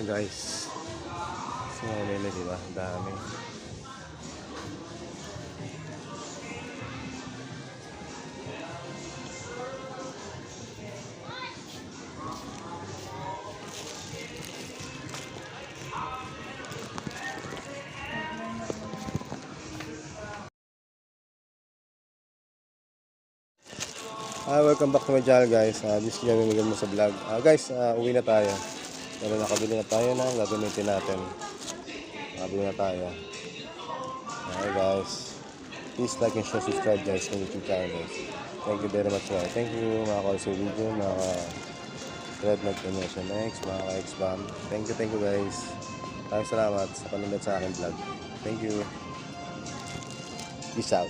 Guys, mga nila diba? Dami. Welcome back to my channel guys. This is Javi Miguel mo sa vlog. Guys, uwi na tayo. Pero nakabili na tayo ng gagamitin natin. Nakabili na tayo. Okay guys. Please like and share, subscribe guys sa YouTube channel guys. Thank you very much guys. Thank you mga ka-also video, mga ka-Red Nut Dimension X, mga ka-X-Bam. Thank you guys. Maraming salamat sa panonood sa aking vlog. Thank you. Peace out.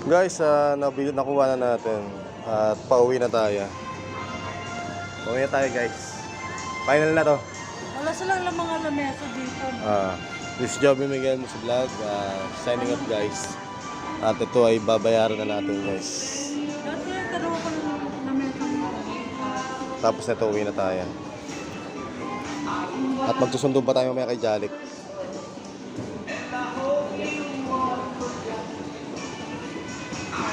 Guys, nakuha na natin at pauwi na tayo. Pauwi na tayo guys. Final na to. Wala silang mga lamesa dito. This is Joby Miguel mo sa vlog. Signing up guys. At ito ay babayaran na natin guys. Dati yung dalawa ko ng lamesa dito. Tapos na ito, uwi na tayo. At magsusundo pa tayo mamaya kay Jalik.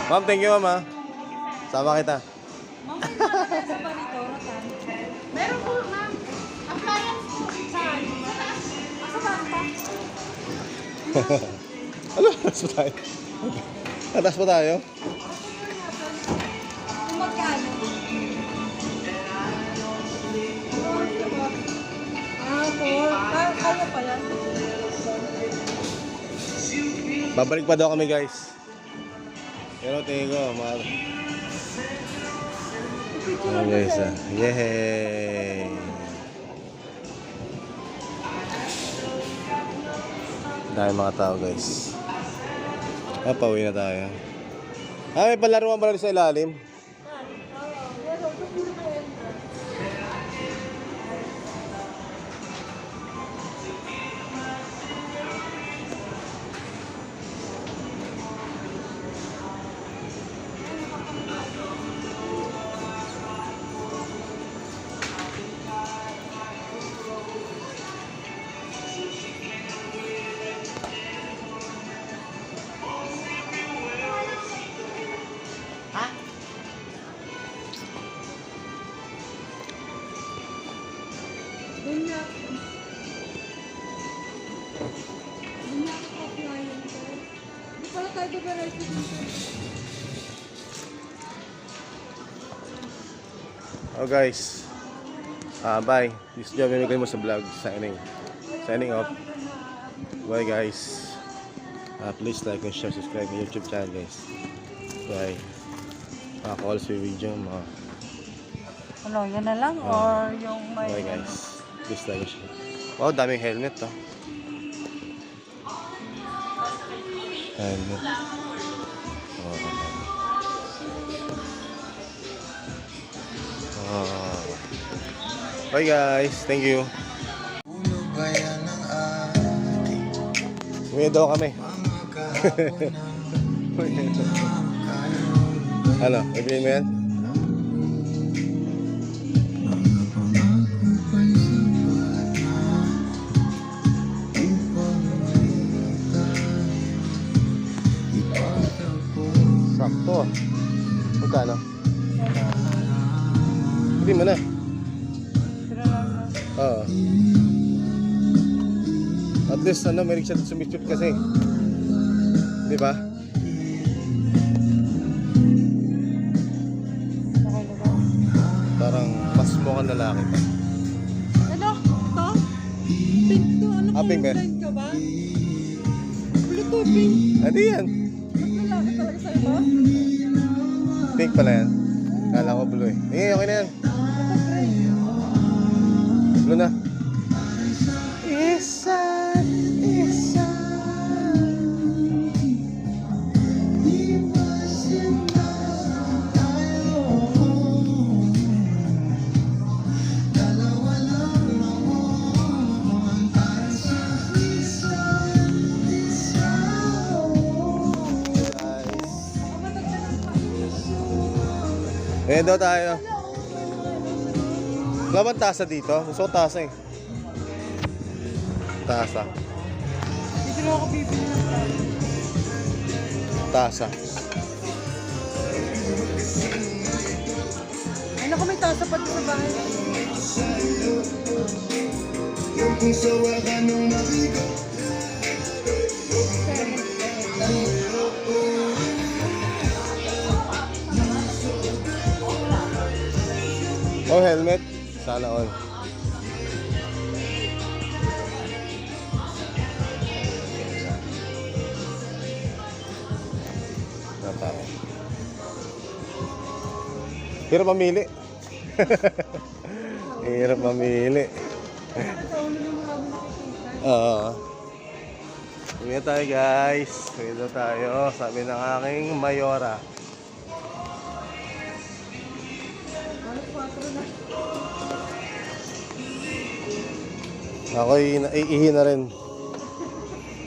Ma'am, thank you ma'am ha. Sama kita. Ma'am, may mga lamesa ba rito? Ratan? Meron po, ma'am. Appliance po. Saan? Sa taas pa? Ano? Atas pa tayo? Atas pa tayo? Kung magkano? Kaya pa yan? Babalik pa daw kami guys. Pero tingin ko, Ayan guys, yay! Dahil mga tao guys. Pauwi na tayo. May palaruan pala sa ilalim. Oh guys, bye. This is Joby Miguel mo sa vlog. Signing off. Bye guys. Please like and share, subscribe my YouTube channel guys. Bye. Call sa video mga. Ano, yan na lang? Or yung may... Bye guys. Please like and share. Wow, daming helmet to. Helmet. Bye guys, thank you. Uwi daw kami. Ano, ibigay mo yan? Sakto. Magkano? Hindi mo na. Oo. At least may siya sumishoot kasi. Di ba? Parang mas mukhang lalaki pa. Ano? Ito? Pink to? Ano Ah, pink ba? design ka ba? Bluetooth pink. Ano yan? Mas lalaki talaga sa'yo ba? Pink pala yan. Kala ko blue eh. Okay na yan. Blue na. Isa. Ayan daw tayo. Wala bang tasa dito? Gusto ko tasa eh. Tasa. Dito na ako bibili ng Tasa. Ay naku, may tasa pa dito sa bahay. Oh, helmet. Sana all. Natao. Hirap mamili. Hirap mamili. Oo. Uwi na tayo guys. Uwi na tayo. Sabi ng aking mayora. Ako'y naiihi na rin.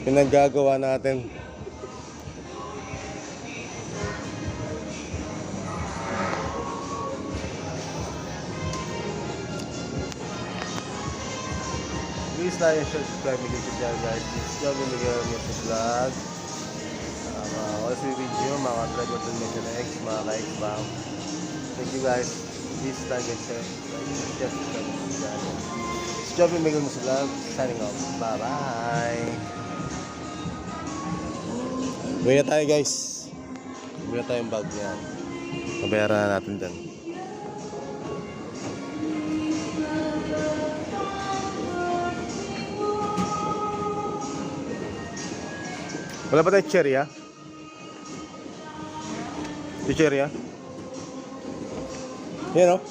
Pinaggagawa natin. Please like and subscribe to YouTube channel guys. Please join me again with the vlog. Wala sa video, mga Dragon Mission X, mga ka-X-Bang. Thank you guys. Please like and subscribe to YouTube channel. Joby Miguel Musulag, signing off. Bye-bye. Uwi na tayo guys. Uwi na tayong bag niyan. Mabayaran na natin dyan. Wala ba tayong cherry ha? Yung cherry ha? Yan o.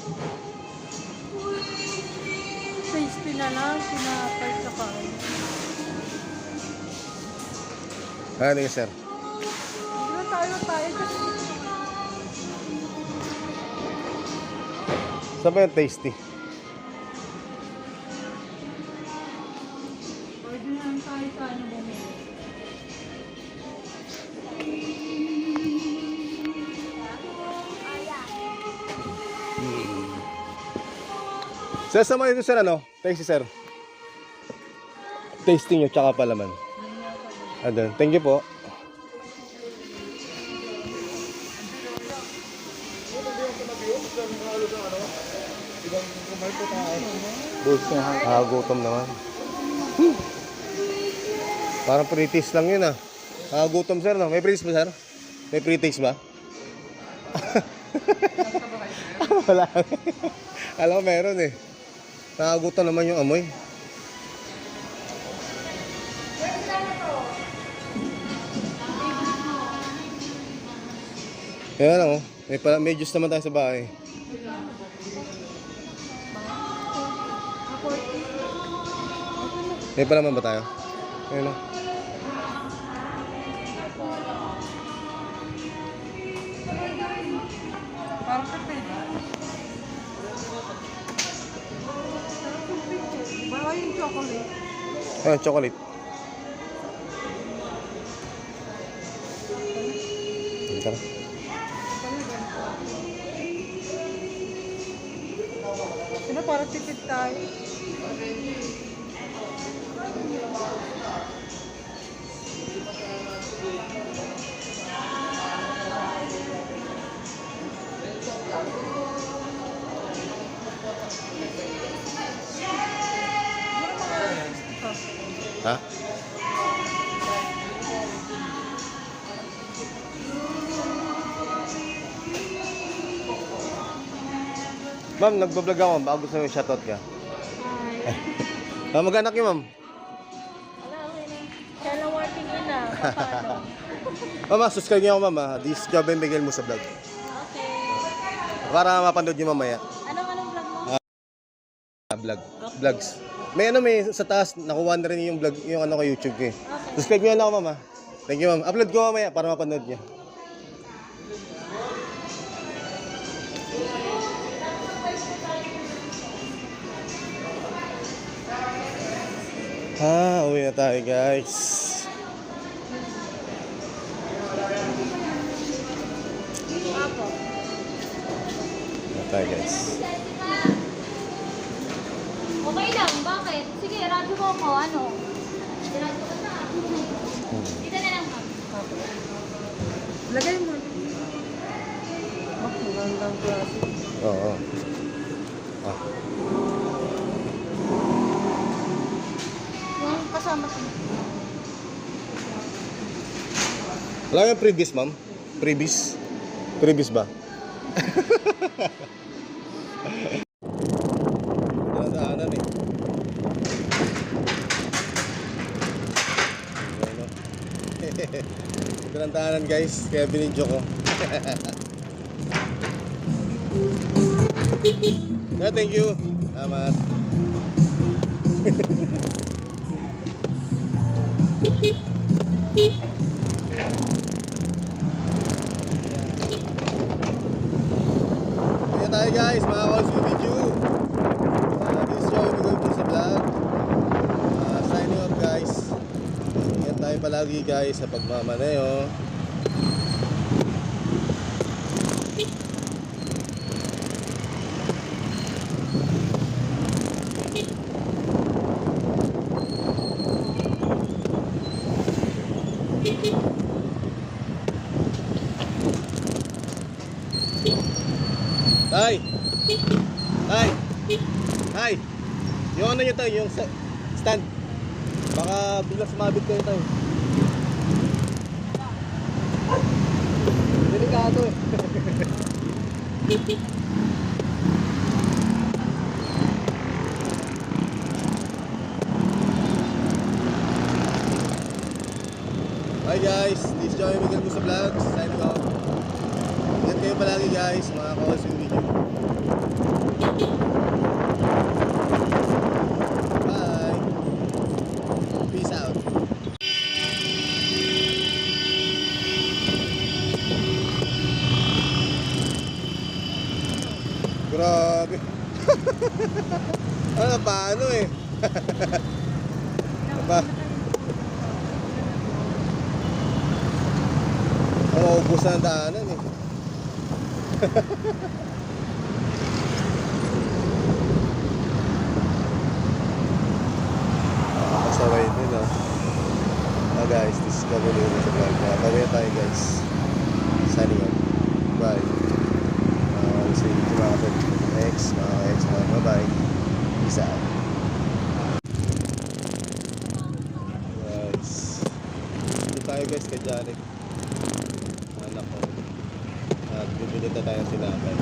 Tasty na lang, pinapay sa kain. Ano yung sir? Dito tayo kasi Saan ba yung tasty? pwede na lang tayo sa ano bumili. Sir, sa mga ito sir ano? Tasty sir. Tasting nyo, tsaka palaman. Andun. Thank you po. Gutom naman. Parang pre-taste lang yun ah. Gutom sir no? May pre-taste ba sir? May pre-taste ba? Wala. Alam ko meron eh. Nakagutom naman yung amoy. Kaya lang oh. May juice naman tayo sa bahay. May palaman ba tayo? Ayun oh. chocolate. Ayun, chocolate. Ito. Sino para tipid tayo? Ha? Ma'am, nagbablog ako, ma'am. Baka gusto nyo shoutout ka. Mag-anak niyo, ma'am. Wala, okay na. Kaya lang working in na. Paano? Ma'am, subscribe niyo ako, ma'am. This job ay Miguel mo sa vlog. Okay. Para mapanood niyo mamaya. Anong vlog mo? Vlog. Vlogs. May sa taas, nakuha na rin yung vlog, yung ano ko YouTube ko eh. Subscribe niyo na ako, ma'am. Thank you, ma'am. Upload ko mamaya para mapanood niyo. Uwi na tayo, guys. Apo. Uwi na tayo, guys. Okay lang, bakit? Sige, radyo mo ako, ano? Radyo ko na. Dito na lang, ma'am. Lagay mo. Magandang klase. Oo. Yung kasama ko. Wala yung previous, ma'am? Previous? Previous ba? Daanan eh. Ito ng daanan, guys. Kaya binidyo ko. Thank you. Salamat. Kaya tayo, guys, mga calls with video. This show will go sa vlog. Signing off, guys. Ingat tayo palagi, guys, sa pagmamaneho. Tay! Tay! Tay! Yung ano nyo tayo, yung stand. Baka bigla sumabit kayo tayo. Delikado eh. Hi guys, this is Joey Miguel Musa Vlogs, signing off. Ingat kayo palagi guys, mga calls yung video. Bye! Peace out! Grabe! Ano, paano eh? Apa? Maubos na ang daanan eh. Pasaway din oh. Guys, this is Gabo Leo sa vlog. Kawin tayo guys. Signing off. Bye. See you to mga ex, bye bye. Peace out. Guys. Dito tayo guys kay Jared. Anak ko. At bibili na tayo sinapay.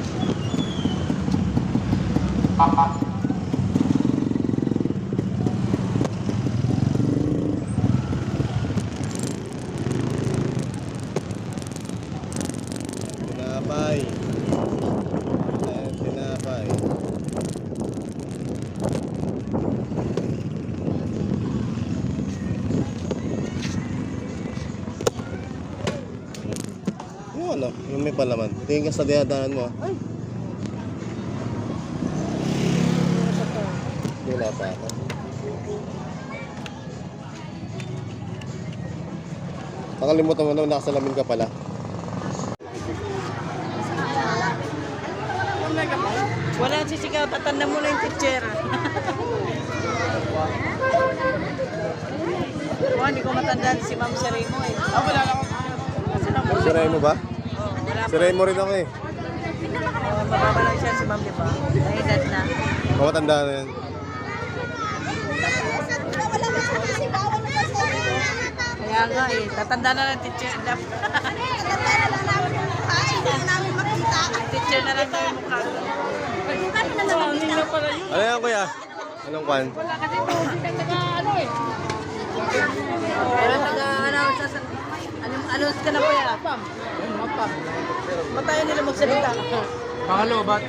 Tinapay. Tinapay. Yung ano, yung may palaman. Tingin ka sa dinadaanan mo. Ay! Wala pa ako. Nakalimutan mo na nakasalamin ka pala. Wala sisigaw, tatanda mo na yung teacher. Hindi ko matandaan si Ma'am Seremo eh. Wala lang. Si Remo ba? Si Remo rin ako eh. Mababa lang siya si Ma'am, di ba? May edad na. Mamatanda na yan. Kaya nga eh, tatanda na lang teacher. Teacher na lang tayo mukha. Ano yan kuya? Anong kwan? Announce ka na po yan. Matayan nila magsalita. Pakalobat.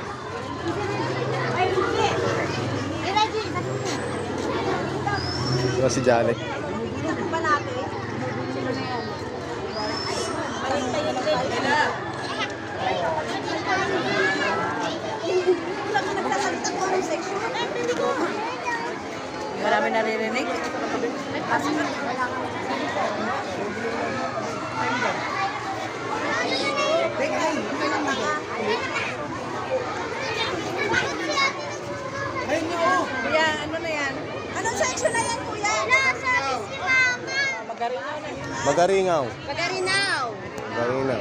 Diba si Janet? Marami naririnig. Kuya, ano na yan? Anong section na yan, kuya? Magaringaw na yun. Magaringaw. Pagarinaw. Magaringaw.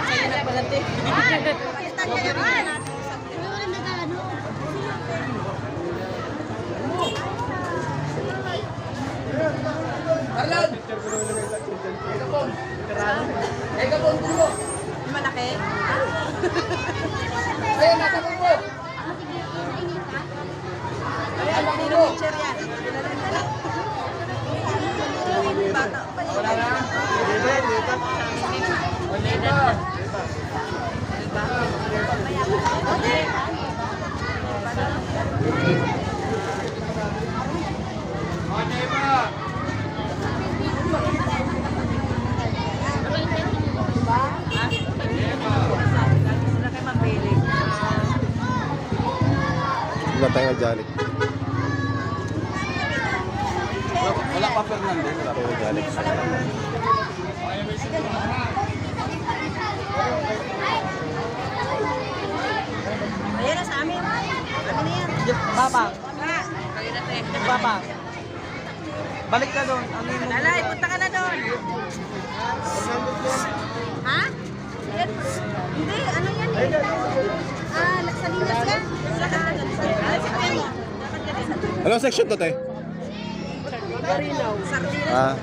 Sa'yo na palati. Palitan niya naman. Malaki. Ayan, hindi na picture yan. Bata pa yan. Sila kay Mambili. Wala tayo nga Janet. Wala pa Fernandez. Wala tayo nga Janet. Ayan na sa amin. Amin na yan. Babang. Babang. Balik ka doon. Lalay, punta ka na doon. Ha? Hindi, ano yan eh? Sa linas yan? Anong section to, te? Ah,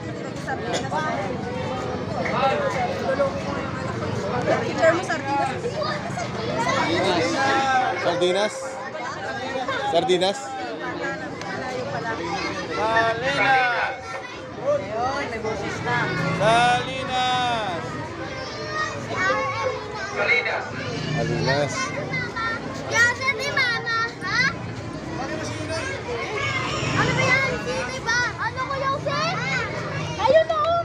Picture mo sardinas. sardinas? Sardinas? Ayun, may boses na. Alinas. Yasa di mama, ha? Ano ba yan? Sino ba? Ano ko yung sis? Ayun na oh!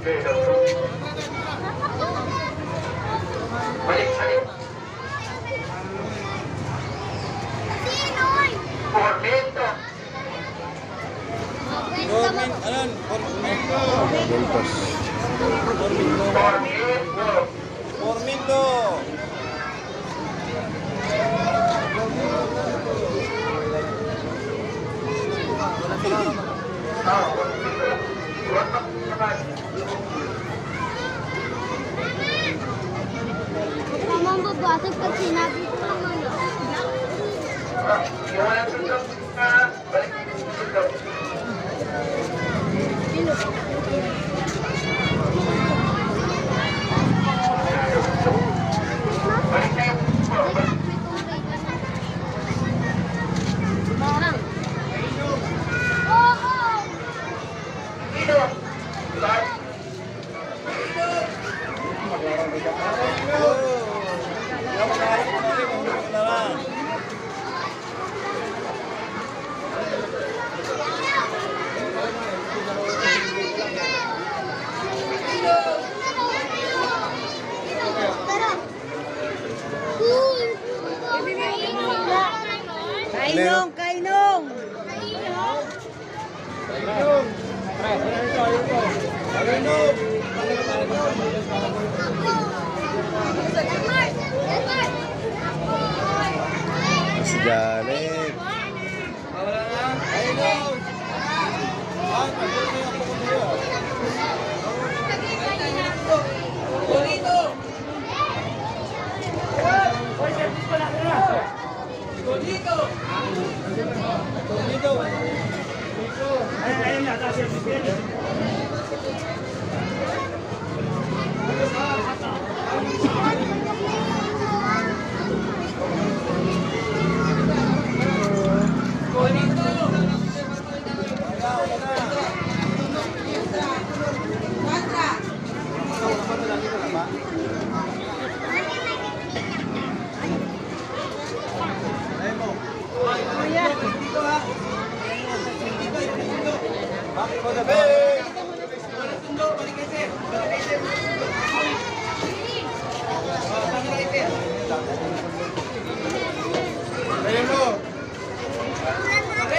Sinoy? Mentos. Mama, babasag pag sinabi ko naman. Kainong, kainong! Kainong! Si Janet.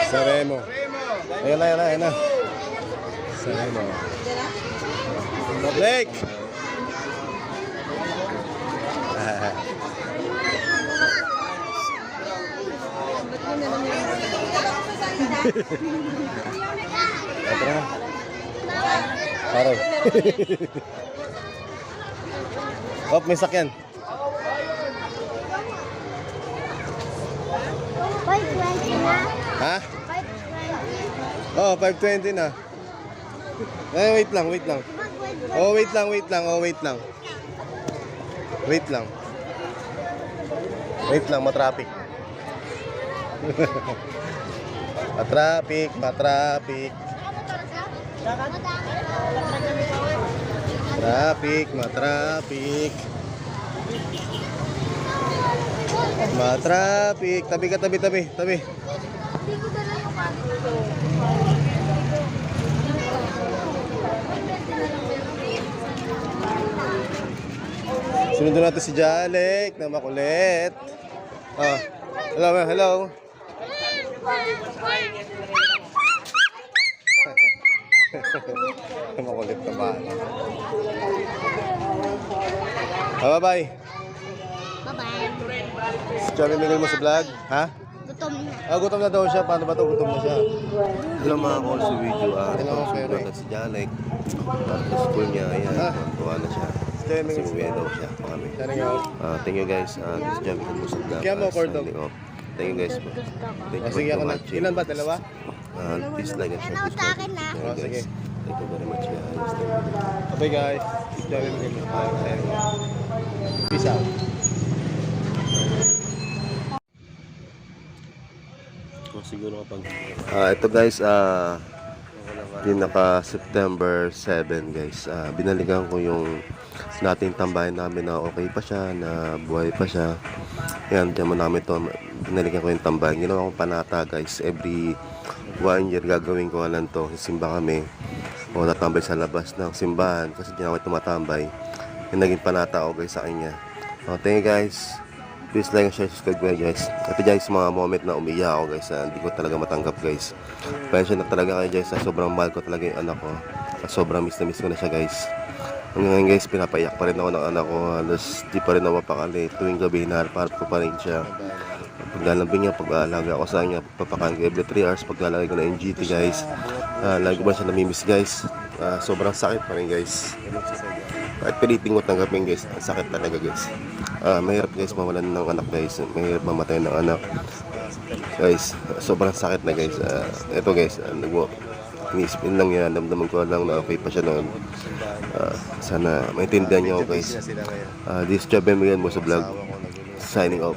Sa Remo. Ayun na. Sa Remo. Blake! Tara. Pare. Oh, may sakyan. 520 na. Ha? 520. Oh, 520 na. Wait lang. Oh, wait lang. Wait lang, matraffic. Matraffic. Tabi ka. Sunod natin si Jalek na makulit. Ah, hello. Makulit na ba? Bye-bye. Bye-bye. Si Chubby Miguel mo sa vlog? Ha? Gutom na. Gutom na daw siya. Paano ba ito? Gutom na siya. Hello mga call sa video. Hello, Ferry. Sumunod si Jalek. Sa school niya, ayan. Tuwa na siya. Kasi uwi daw siya. Kami. Thank you guys. This is Javi Musa Vlog. Kaya mo, Cordog. Thank you guys po. Thank you Sige for ako na. watching. Ilan ba? Dalawa? Please like and share. Ano sa akin na? Thank you Sige. guys. Thank you very much guys. Okay guys. Si Chubby Miguel mo sa vlog. Peace out. Siguro kapag ito guys, pinaka September 7 guys, binalikan ko yung nating tambayan namin na okay pa siya, na buhay pa siya. Yan, dyan mo namin to, binalikan ko yung tambayan. Ginawa kong panata guys, every 1 year gagawin ko lang to. Simba kami o natambay sa labas ng simbahan kasi di na ako tumatambay. Yung naging panata ako guys sa kanya. Thank you guys. Please like and share, subscribe guys. Ito guys, mga moment na umiyak ako guys, hindi ko talaga matanggap guys. Pasensya na talaga kayo guys, sobrang mahal ko talaga yung anak ko. Sobrang miss ko na siya guys. Hanggang ngayon guys, pinapaiyak pa rin ako ng anak ko. Halos di pa rin ako mapakali. Tuwing gabi, hinaharap ko pa rin siya. Paglalambing niya, pag-aalaga ako sa kanya, papakain ko every 3 hours, paglalagay ko na NGT guys. Lagi ko ba siya namimiss guys. Sobrang sakit pa rin guys. Kahit piliting ko tanggapin guys, ang sakit talaga guys. Mahirap guys mawalan ng anak guys, mahirap mamatay ng anak guys, sobrang sakit na guys. Ito guys, iniisipin lang yan, damdaman ko lang na okay pa siya noon. Sana maintindihan niyo ako guys. This is Chubby Miguel mo sa vlog, signing off.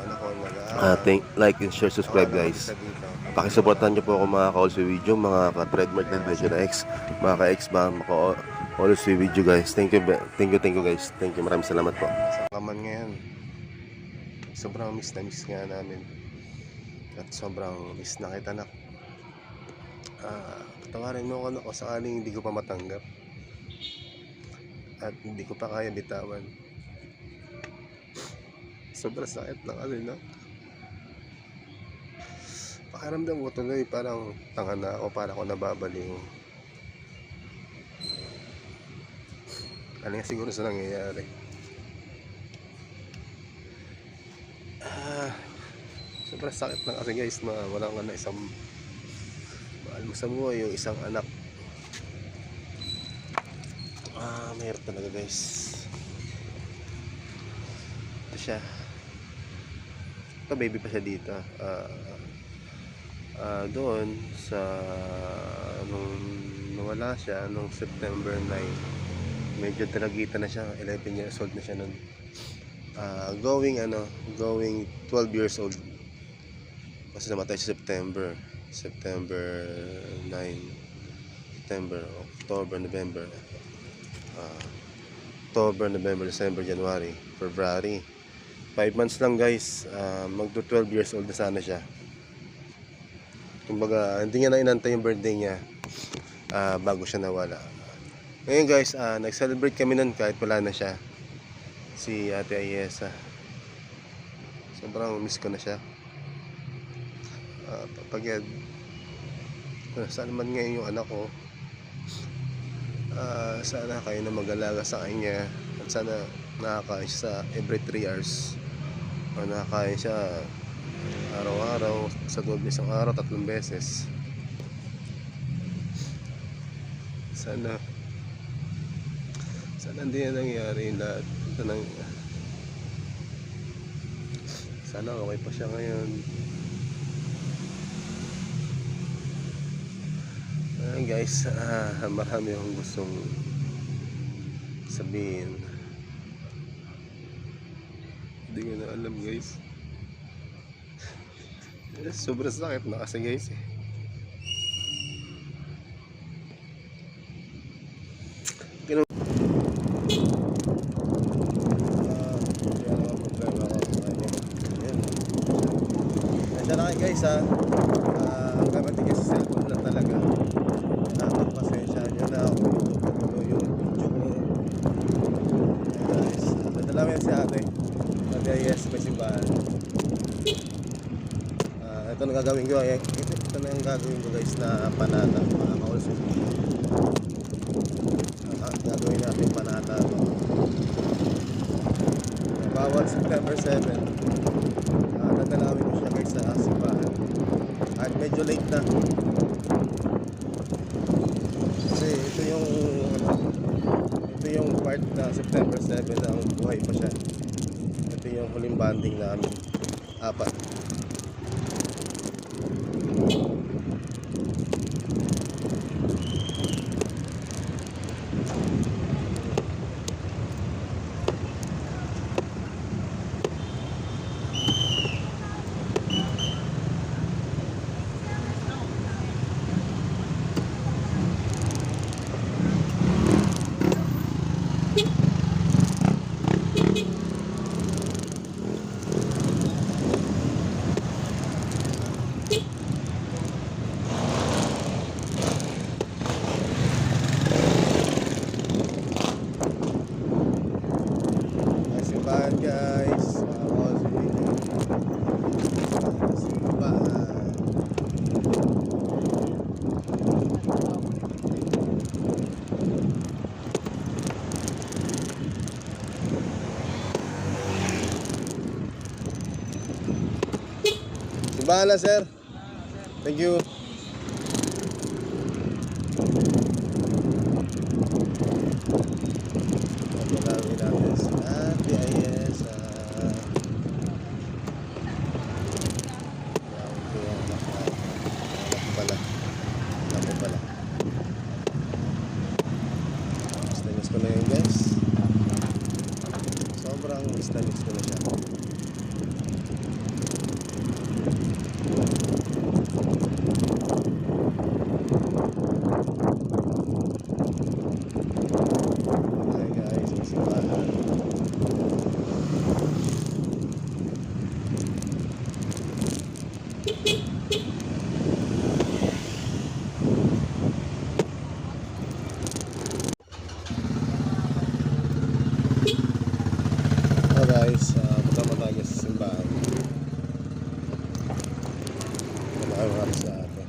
Like and share, subscribe guys. Pakisuportahan niyo po ako mga ka-also video, mga ka-trademark na Vision X, mga ka-X ba, ka-also video guys. Thank you guys. Thank you, maraming salamat po. Kaman ngayon. Sobrang miss nga namin. At sobrang miss na kita anak. Patawarin mo ako sakaling hindi ko pa matanggap. At hindi ko pa kaya bitawan. Sobrang sakit lang kasi no. Pakiramdam ko tuloy parang tanga na ako, para ako nababaliw. Ano nga siguro sa nangyayari. Sobrang sakit na kasi guys na wala nga na isang mahal mo sa buhay, yung isang anak. Mahirap talaga guys. Ito siya. Ito baby pa siya dito. Doon sa nung nawala siya nung September 9, medyo talagita na siya, 11 years old na siya nun. Going 12 years old kasi namatay siya September 9, September, October, November, December, January, February, 5 months lang guys. Magdo 12 years old na sana siya. Kumbaga hindi niya na inantay yung birthday niya bago siya nawala. Ngayon guys, nag-celebrate kami nun kahit wala na siya, si Ate Ayesa. Sobrang miss ko na siya. Papagad, saan man ngayon yung anak ko, sana kayo na mag-alaga sa kanya, at sana nakakain siya sa every 3 hours, o nakakain siya araw-araw, sa loob ng isang araw 3 beses. Sana hindi na nangyari lahat ito nang, sana okay pa siya ngayon. Guys, marami akong gustong sabihin, hindi ko na alam guys. Sobrang sakit na kasi guys eh. Guys ang gamit niya sa cellphone lang talaga. Pasensya nyo na ako yung video ko. Guys, nadala mo yan si ate. Yes, may simbahan. Ito na gagawin ko. Ito na yung gagawin ko guys na panata. Mga kaulso. Gagawin natin panata. Bawat September 7. Nadalawin ko siya guys sa simbahan. At medyo late na. Kasi ito yung part na September 7 na ang buhay pa siya. Ito yung huling banding namin. 4. Guys, simbahan na sir. Thank you. Miss ko na yun guys. Sobrang miss ko na siya. Okay guys, simbahan. Guys, punta pa tayo sa simbahan. Kumakain sa atin.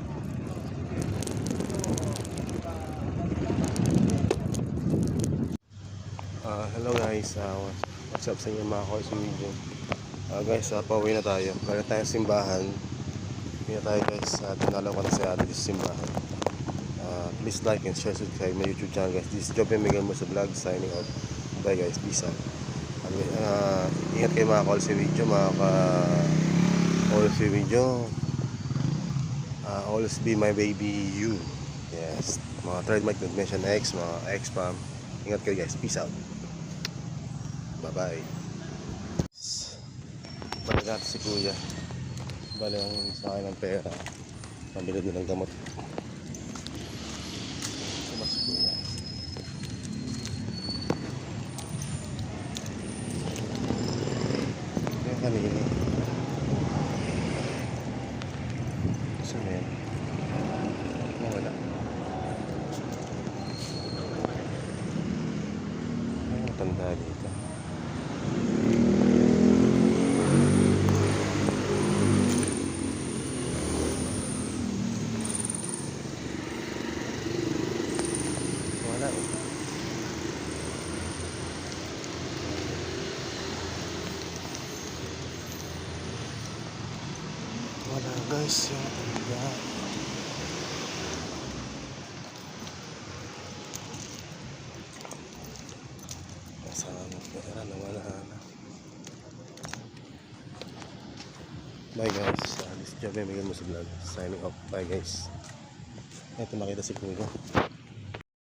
guys, what's up sa inyo mga call sa video. Guys, pauwi na tayo. Galing tayong simbahan. Uwi na tayo guys. Tinalaw ko na si ate sa simbahan. Please like and share, subscribe my YouTube channel guys. This is Job Miguel mo sa vlog, signing out. Bye guys, peace out. Ingat kayo mga call sa video, mga call sa video. Always be my baby you. Yes, mga trademark not mention X, mga X-Pam. Ingat kayo guys, peace out. Bye bye. Balik natin si kuya. Balik ang sa akin ng pera. Pambili din ng gamot. Sama si kuya. Kaya kanina. Saan yan? Wala. May matanda dito. Wala. Wala guys, yung tanda. Pera na wala na. Bye guys. This is Job Miguel mo sa vlog. Signing off. Bye guys. Ito makita si Kuya.